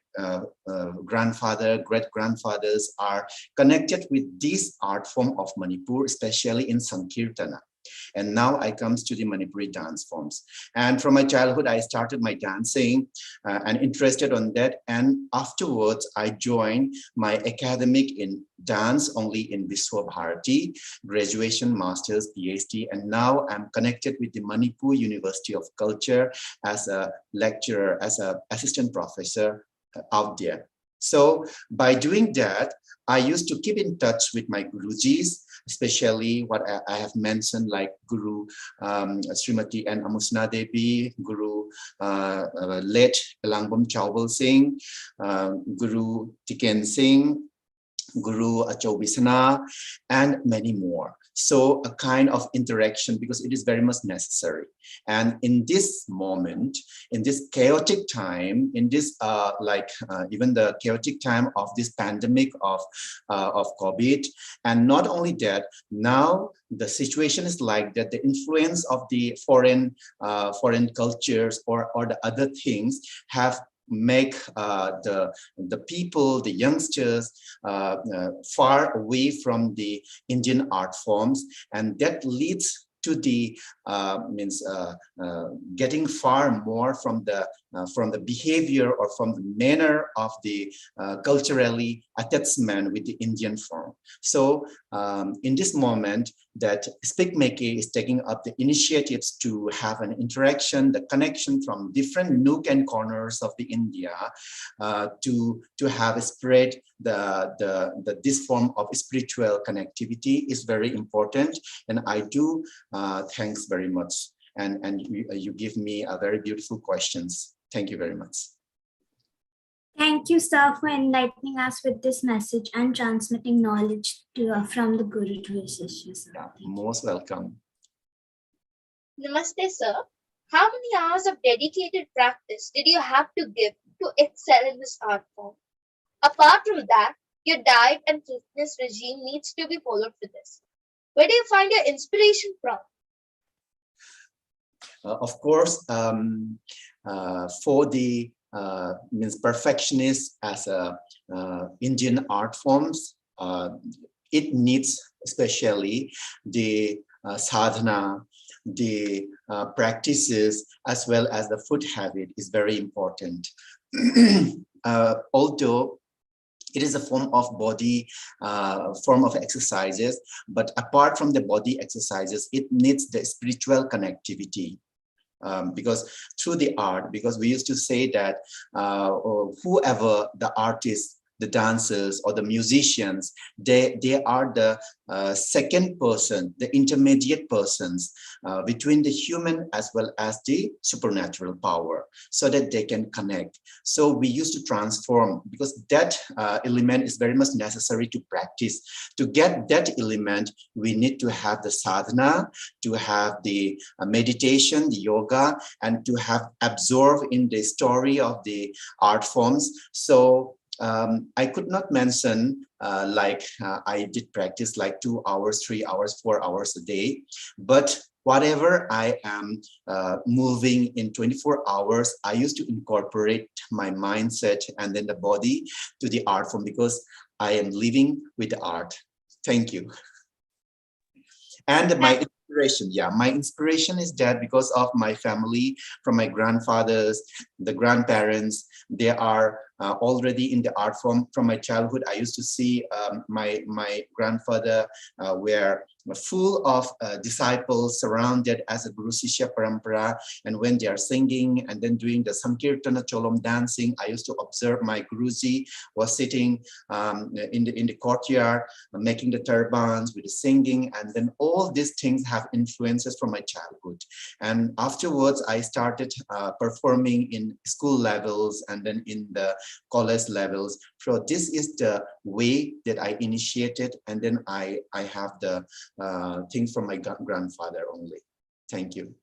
Speaker 7: grandfather, great-grandfathers are connected with this art form of Manipur, especially in Sankirtana. And now I comes to the Manipuri dance forms. And from my childhood, I started my dancing and interested on that. And afterwards, I joined my academic in dance only in Viswabharati, graduation, master's, PhD. And now I'm connected with the Manipur University of Culture as a lecturer, as an assistant professor out there. So by doing that, I used to keep in touch with my Gurujis, especially what I have mentioned, like Guru Srimati and Amusna Devi, Guru late Elangbam Chaubal Singh, Guru Tiken Singh, Guru Achobisana, and many more. So a kind of interaction, because it is very much necessary. And in this moment, in this chaotic time, in this even the chaotic time of this pandemic of COVID, and not only that, now the situation is like that. The influence of the foreign cultures or the other things have make the people, the youngsters, far away from the Indian art forms, and that leads to the getting far more from the behavior or from the manner of the culturally attachment with the Indian form. So in this moment, that SPIC MACAY is taking up the initiatives to have an interaction, the connection from different nook and corners of the India to have spread this form of spiritual connectivity is very important. And I do thanks very much. And you give me a very beautiful questions. Thank you very much.
Speaker 4: Thank you, sir, for enlightening us with this message and transmitting knowledge from the Guru to his Shishya.
Speaker 7: Yeah, most welcome.
Speaker 6: Namaste, sir. How many hours of dedicated practice did you have to give to excel in this art form? Apart from that, Your diet and fitness regime needs to be followed for this. Where do you find your inspiration from?
Speaker 7: Of course, for the means perfectionist as a Indian art forms, it needs especially the sadhana, the practices, as well as the food habit is very important. Although it is a form of body, form of exercises, but apart from the body exercises, it needs the spiritual connectivity. Because through the art, because we used to say that whoever the artist, the dancers or the musicians, they are the second person, the intermediate persons between the human as well as the supernatural power, so that they can connect. So we used to transform, because that element is very much necessary to practice. To get that element, we need to have the sadhana, to have the meditation, the yoga, and to have absorbed in the story of the art forms. So I could not mention I did practice like 2 hours, 3 hours, 4 hours a day, but whatever I am moving in 24 hours, I used to incorporate my mindset and then the body to the art form, because I am living with the art. Thank you. And my inspiration is that because of my family, from my grandfathers, the grandparents, they are already in the art form. From my childhood, I used to see my grandfather were full of disciples surrounded as a Guru Sishya Parampara, and when they are singing and then doing the Sankirtana Cholam dancing, I used to observe my Guruji was sitting in the courtyard making the turbans with the singing, and then all these things have influences from my childhood. And afterwards I started performing in school levels and then in the college levels. So this is the way that I initiated, and then I have the things from my grandfather only. Thank you.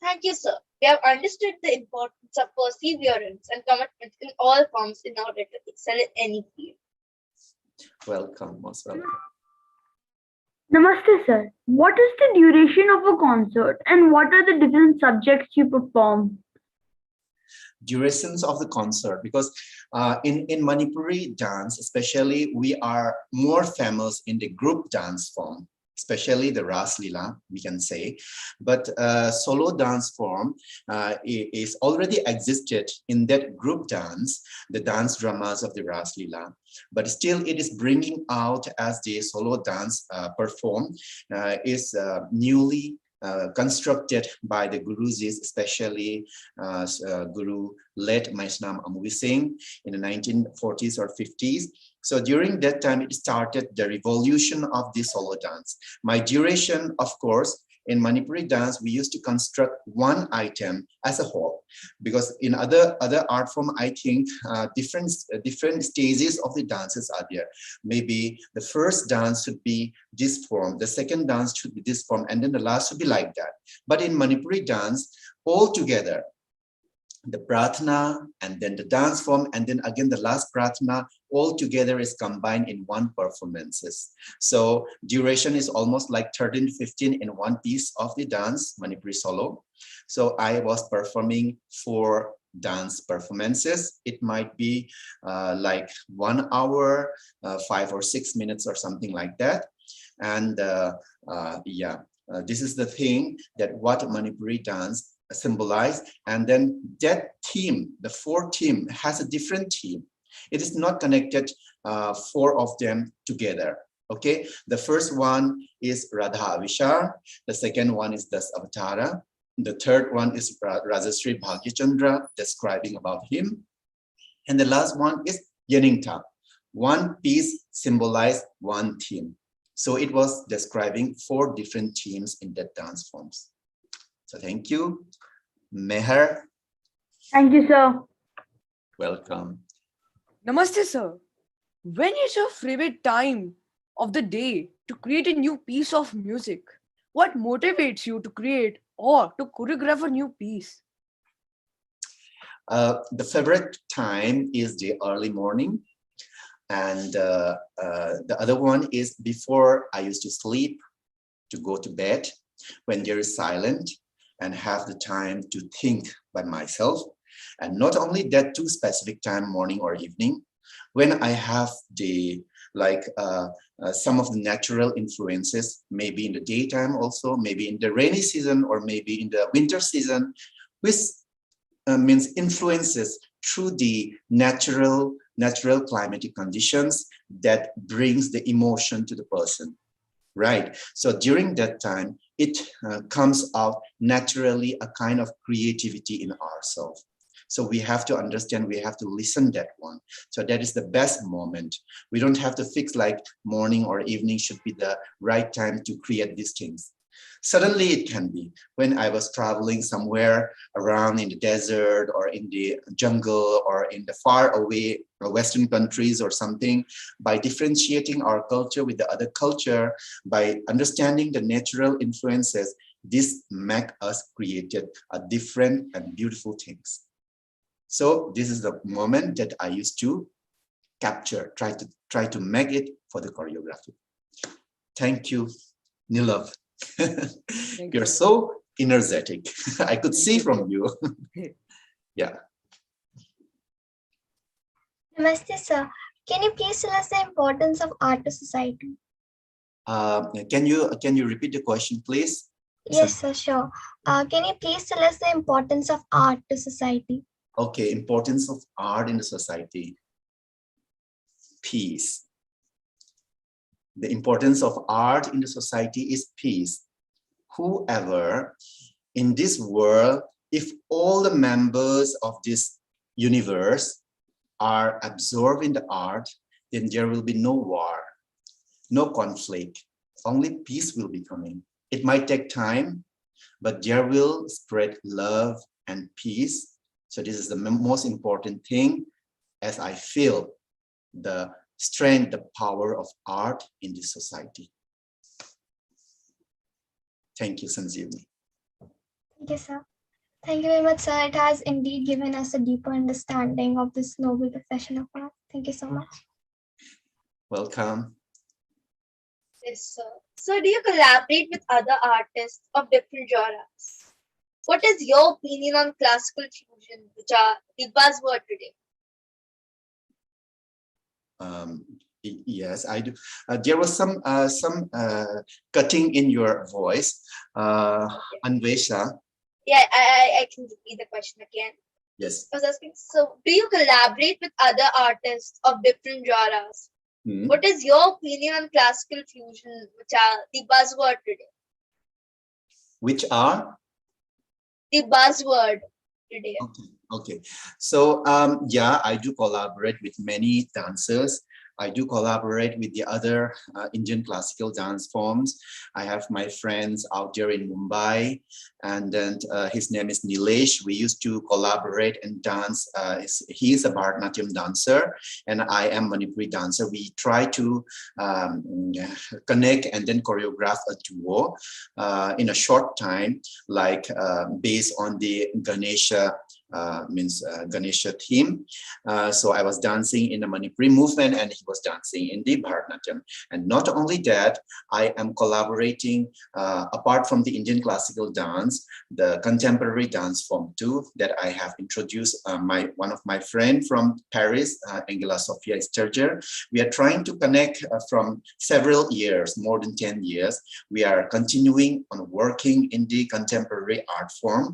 Speaker 6: Thank you, sir. We have understood the importance of perseverance and commitment in all forms in order to excel in any field.
Speaker 7: Welcome, most welcome.
Speaker 3: Namaste, sir. What is the duration of a concert and what are the different subjects you perform?
Speaker 7: Durations of the concert, because in Manipuri dance, especially, we are more famous in the group dance form, especially the Ras Leela, we can say. But solo dance form is already existed in that group dance, the dance dramas of the Ras Leela. But still it is bringing out as the solo dance performed is newly constructed by the Gurujis, especially Guru led Maisnam Amui Singh in the 1940s or 50s. So during that time, it started the revolution of the solo dance. My duration, of course, in Manipuri dance, we used to construct one item as a whole, because in other art form, I think different stages of the dances are there. Maybe the first dance should be this form, the second dance should be this form, and then the last should be like that. But in Manipuri dance, all together, the pratna and then the dance form and then again the last pratna all together is combined in one performances. So duration is almost like 13 to 15 in one piece of the dance, Manipuri solo. So I was performing 4 dance performances. It might be like 1 hour, 5 or 6 minutes or something like that. And this is the thing that what Manipuri dance symbolize. And then that theme, the 4 theme has a different theme. It is not connected 4 of them together. Okay, the first one is Radha Abhishar, the second one is Dashavatara, the third one is Rajashree Bhagya Chandra, describing about him, and the last one is Yeningta. One piece symbolized one theme. So it was describing 4 different themes in that dance forms. So thank you. Meher.
Speaker 3: Thank you, sir.
Speaker 7: Welcome.
Speaker 5: Namaste, sir. When is your favorite time of the day to create a new piece of music? What motivates you to create or to choreograph a new piece?
Speaker 7: The favorite time is the early morning, And the other one is before I used to sleep, to go to bed, when there is silent and have the time to think by myself. And not only that, two specific time, morning or evening, when I have the some of the natural influences, maybe in the daytime also, maybe in the rainy season, or maybe in the winter season, which means influences through the natural climatic conditions that brings the emotion to the person, right? So during that time, it comes out naturally, a kind of creativity in ourselves. So we have to understand, we have to listen that one. So that is the best moment. We don't have to fix like morning or evening should be the right time to create these things. Suddenly it can be when I was traveling somewhere around in the desert or in the jungle or in the far away Western countries or something. By differentiating our culture with the other culture, by understanding the natural influences, this make us created a different and beautiful things. So this is the moment that I used to capture, try to make it for the choreography. Thank you, Nilav. You're so energetic. I could see from you. Yeah.
Speaker 2: Namaste, sir. Can you please tell us the importance of art to society?
Speaker 7: Can you repeat the question, please?
Speaker 2: Yes, sir, sure. Can you please tell us the importance of art to society?
Speaker 7: Okay, importance of art in the society. Peace. The importance of art in the society is peace. Whoever in this world, if all the members of this universe are absorbed in the art, then there will be no war, no conflict, only peace will be coming. It might take time, but there will spread love and peace. So this is the most important thing, as I feel the strength, the power of art in this society. Thank you, Sanjeevani.
Speaker 2: Thank you, sir. Thank you very much, sir. It has indeed given us a deeper understanding of this noble profession of art. Thank you so much.
Speaker 7: Welcome.
Speaker 6: Yes, sir. So do you collaborate with other artists of different genres? What is your opinion on classical fusion, which are the buzzword today?
Speaker 7: Yes, I do. There was some cutting in your voice, Anvesha.
Speaker 6: Yeah, I can repeat the question again.
Speaker 7: Yes.
Speaker 6: I was asking, so do you collaborate with other artists of different genres? What is your opinion on classical fusion, which are the buzzword today?
Speaker 7: Which are?
Speaker 6: The buzzword today.
Speaker 7: Okay. So yeah, I do collaborate with many dancers. I do collaborate with the other Indian classical dance forms. I have my friends out there in Mumbai, and then his name is Nilesh. We used to collaborate and dance. He is a Bharatanatyam dancer, and I am Manipuri dancer. We try to connect and then choreograph a duo in a short time, like based on the Ganesha Ganesha theme. So I was dancing in the Manipuri movement and he was dancing in the Bharatanatyam. And not only that, I am collaborating apart from the Indian classical dance, the contemporary dance form too, that I have introduced one of my friend from Paris, Angela Sophia Sturger. We are trying to connect from several years, more than 10 years. We are continuing on working in the contemporary art form,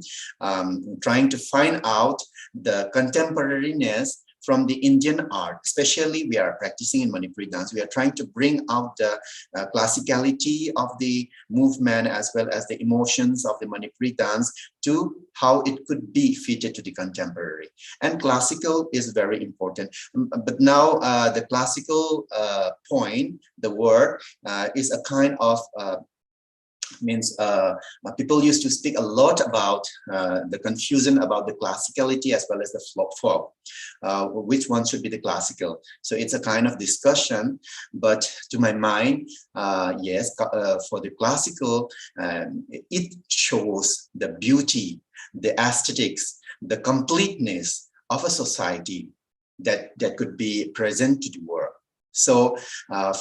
Speaker 7: trying to find out the contemporariness from the Indian art. Especially we are practicing in Manipuri dance. We are trying to bring out the classicality of the movement as well as the emotions of the Manipuri dance to how it could be fitted to the contemporary. And classical is very important. But now the classical point, the word is a kind of people used to speak a lot about the confusion about the classicality as well as the folk. Which one should be the classical? So it's a kind of discussion, but to my mind, yes, for the classical, it shows the beauty, the aesthetics, the completeness of a society that could be present to the world. So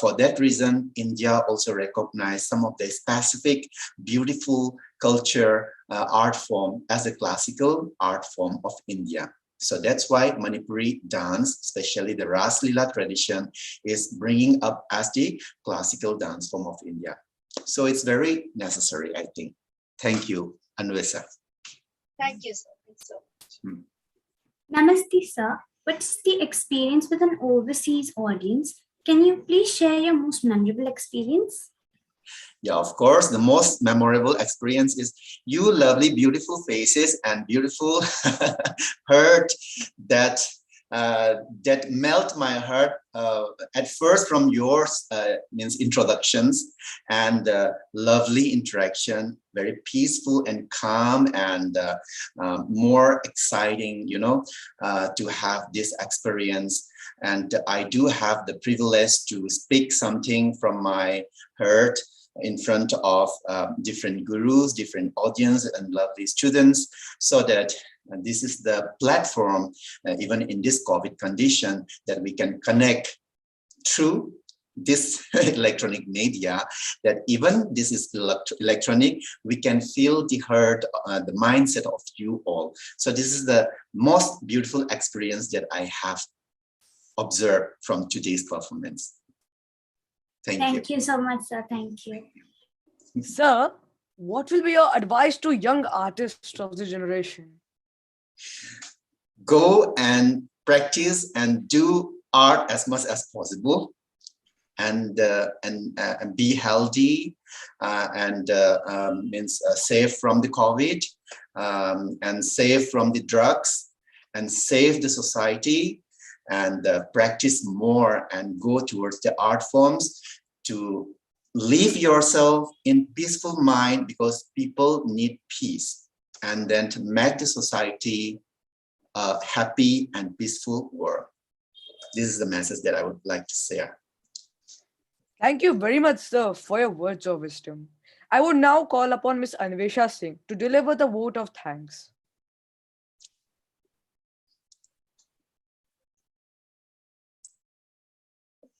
Speaker 7: for that reason, India also recognized some of the specific beautiful culture art form as a classical art form of India. So that's why Manipuri dance, especially the Ras Leela tradition, is bringing up as the classical dance form of India. So it's very necessary, I think. Thank you, Anvesa.
Speaker 6: Thank you, sir. Thanks so much.
Speaker 4: Namaste, sir. What's the experience with an overseas audience? Can you please share your most memorable experience?
Speaker 7: Yeah, of course, the most memorable experience is you lovely, beautiful faces and beautiful heart that that melt my heart at first from yours means introductions and lovely interaction, very peaceful and calm and more exciting, you know, to have this experience. And I do have the privilege to speak something from my heart in front of different gurus, different audience and lovely students, so that this is the platform, even in this COVID condition, that we can connect through this electronic media, that even this is electronic, we can feel the heart, the mindset of you all. So this is the most beautiful experience that I have observed from today's performance.
Speaker 4: Thank you so much, sir. Thank you.
Speaker 5: Sir, what will be your advice to young artists of the generation?
Speaker 7: Go and practice and do art as much as possible, and be healthy, and means safe from the COVID, and safe from the drugs, and save the society, and practice more and go towards the art forms to live yourself in peaceful mind, because people need peace, and then to make the society a happy and peaceful world. This is the message that I would like to share.
Speaker 5: Thank you very much, sir, for your words of wisdom. I would now call upon Ms. Anvesha Singh to deliver the vote of thanks.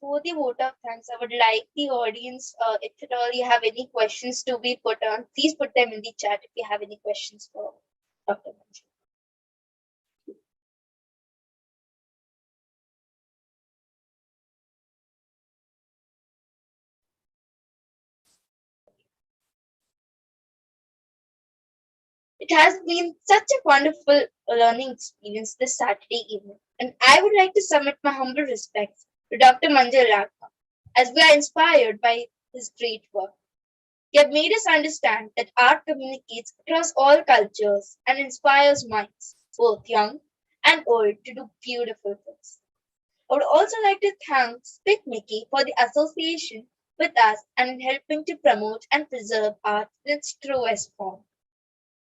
Speaker 6: For the vote of thanks, I would like the audience, if at all you have any questions to be put on, please put them in the chat if you have any questions for Dr. Manju. It has been such a wonderful learning experience this Saturday evening, and I would like to submit my humble respects to Dr. Manju Elangbam, as we are inspired by his great work. He have made us understand that art communicates across all cultures and inspires minds, both young and old, to do beautiful things. I would also like to thank SPIC MACAY for the association with us and in helping to promote and preserve art in its truest form.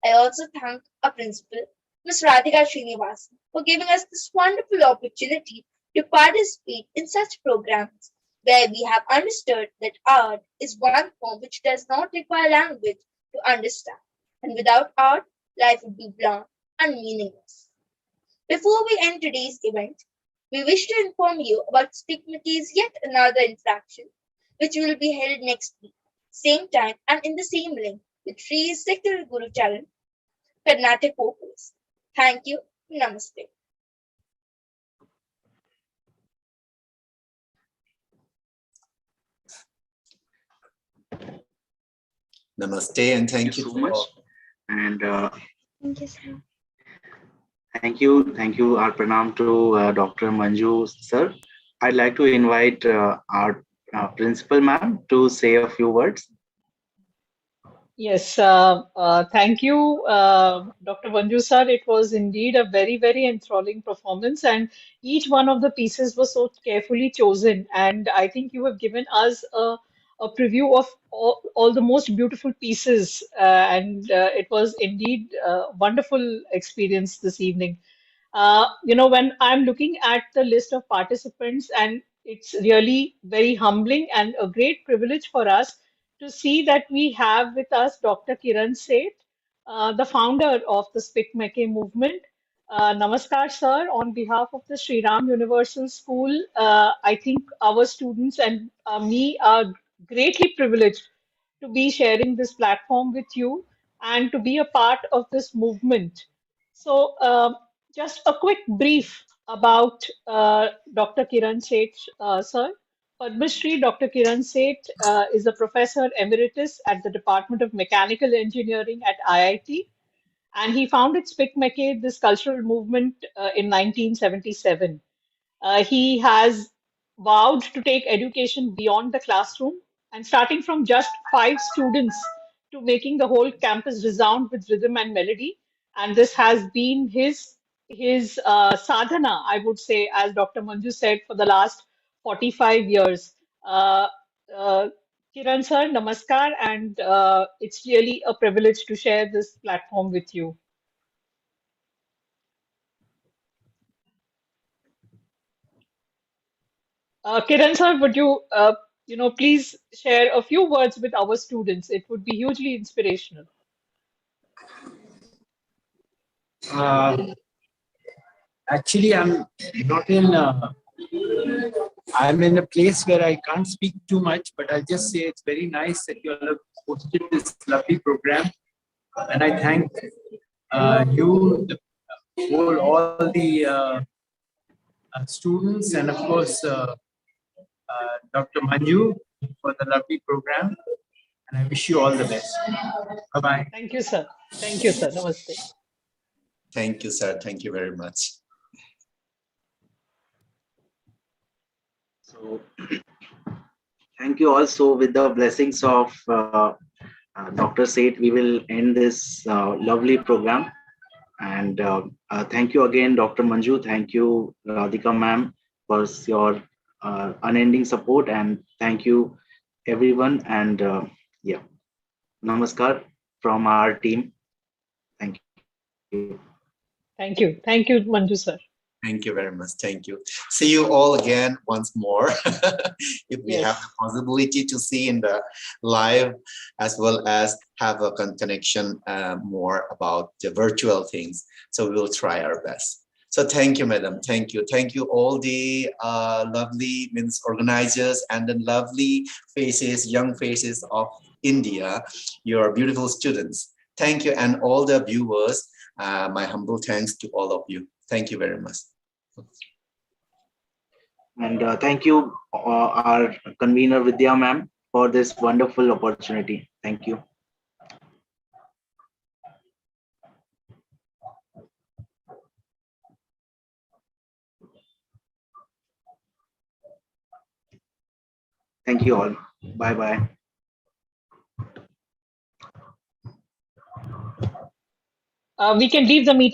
Speaker 6: I also thank our principal, Ms. Radhika Srinivasan, for giving us this wonderful opportunity to participate in such programs where we have understood that art is one form which does not require language to understand, and without art, life would be bland and meaningless. Before we end today's event, we wish to inform you about SPIC MACAY's yet another interaction, which will be held next week, same time and in the same link, with Sri Sekar Guru Charan, Carnatic vocals. Thank you. Namaste.
Speaker 7: Namaste, and thank you
Speaker 10: so much. And
Speaker 2: Thank you, sir.
Speaker 10: thank you. Our pranam to Dr. Manju, sir. I'd like to invite our principal ma'am to say a few words.
Speaker 1: Yes, thank you, Dr. Manju sir. It was indeed a very, very enthralling performance, and each one of the pieces was so carefully chosen. And I think you have given us a preview of all the most beautiful pieces, and it was indeed a wonderful experience this evening. When I'm looking at the list of participants, and it's really very humbling and a great privilege for us to see that we have with us Dr. Kiran Seth, the founder of the SPIC MACAY movement. Namaskar, sir. On behalf of the Sri Ram Universal School, I think our students and me are greatly privileged to be sharing this platform with you and to be a part of this movement. So, just a quick brief about Dr. Kiran Seth, sir. Padma Shri Dr. Kiran Seth is a professor emeritus at the Department of Mechanical Engineering at IIT, and he founded SPIC MACAY, this cultural movement, in 1977. He has vowed to take education beyond the classroom and starting from just 5 students to making the whole campus resound with rhythm and melody. And this has been his sadhana, I would say, as Dr. Manju said, for the last 45 years. Uh, uh, Kiran sir, namaskar, and it's really a privilege to share this platform with you. Kiran sir, would you, please share a few words with our students? It would be hugely inspirational.
Speaker 11: Uh, Actually, I'm not in. I'm in a place where I can't speak too much, but I'll just say it's very nice that you all have hosted this lovely program, and I thank you, all the students, and of course Dr. Manju for the lovely program. And I wish you all the best. Bye bye.
Speaker 1: Thank you, sir. Thank you, sir. Namaste.
Speaker 7: Thank you, sir. Thank you very much.
Speaker 10: So, thank you also. With the blessings of Dr. Seth, we will end this lovely program. And thank you again, Dr. Manju. Thank you, Radhika ma'am, for your unending support. And thank you, everyone. And yeah, namaskar from our team. Thank you.
Speaker 1: Thank you. Thank you, Manju, sir.
Speaker 7: Thank you very much. Thank you. See you all again once more. If we have the possibility to see in the live, as well as have a connection more about the virtual things. So we will try our best. So thank you, madam. Thank you. Thank you all the lovely organizers and the lovely faces, young faces of India, your beautiful students. Thank you. And all the viewers, my humble thanks to all of you. Thank you very much.
Speaker 10: And thank you, our convener Vidya ma'am, for this wonderful opportunity. Thank you. Thank you all. Bye bye.
Speaker 1: We can leave the meeting.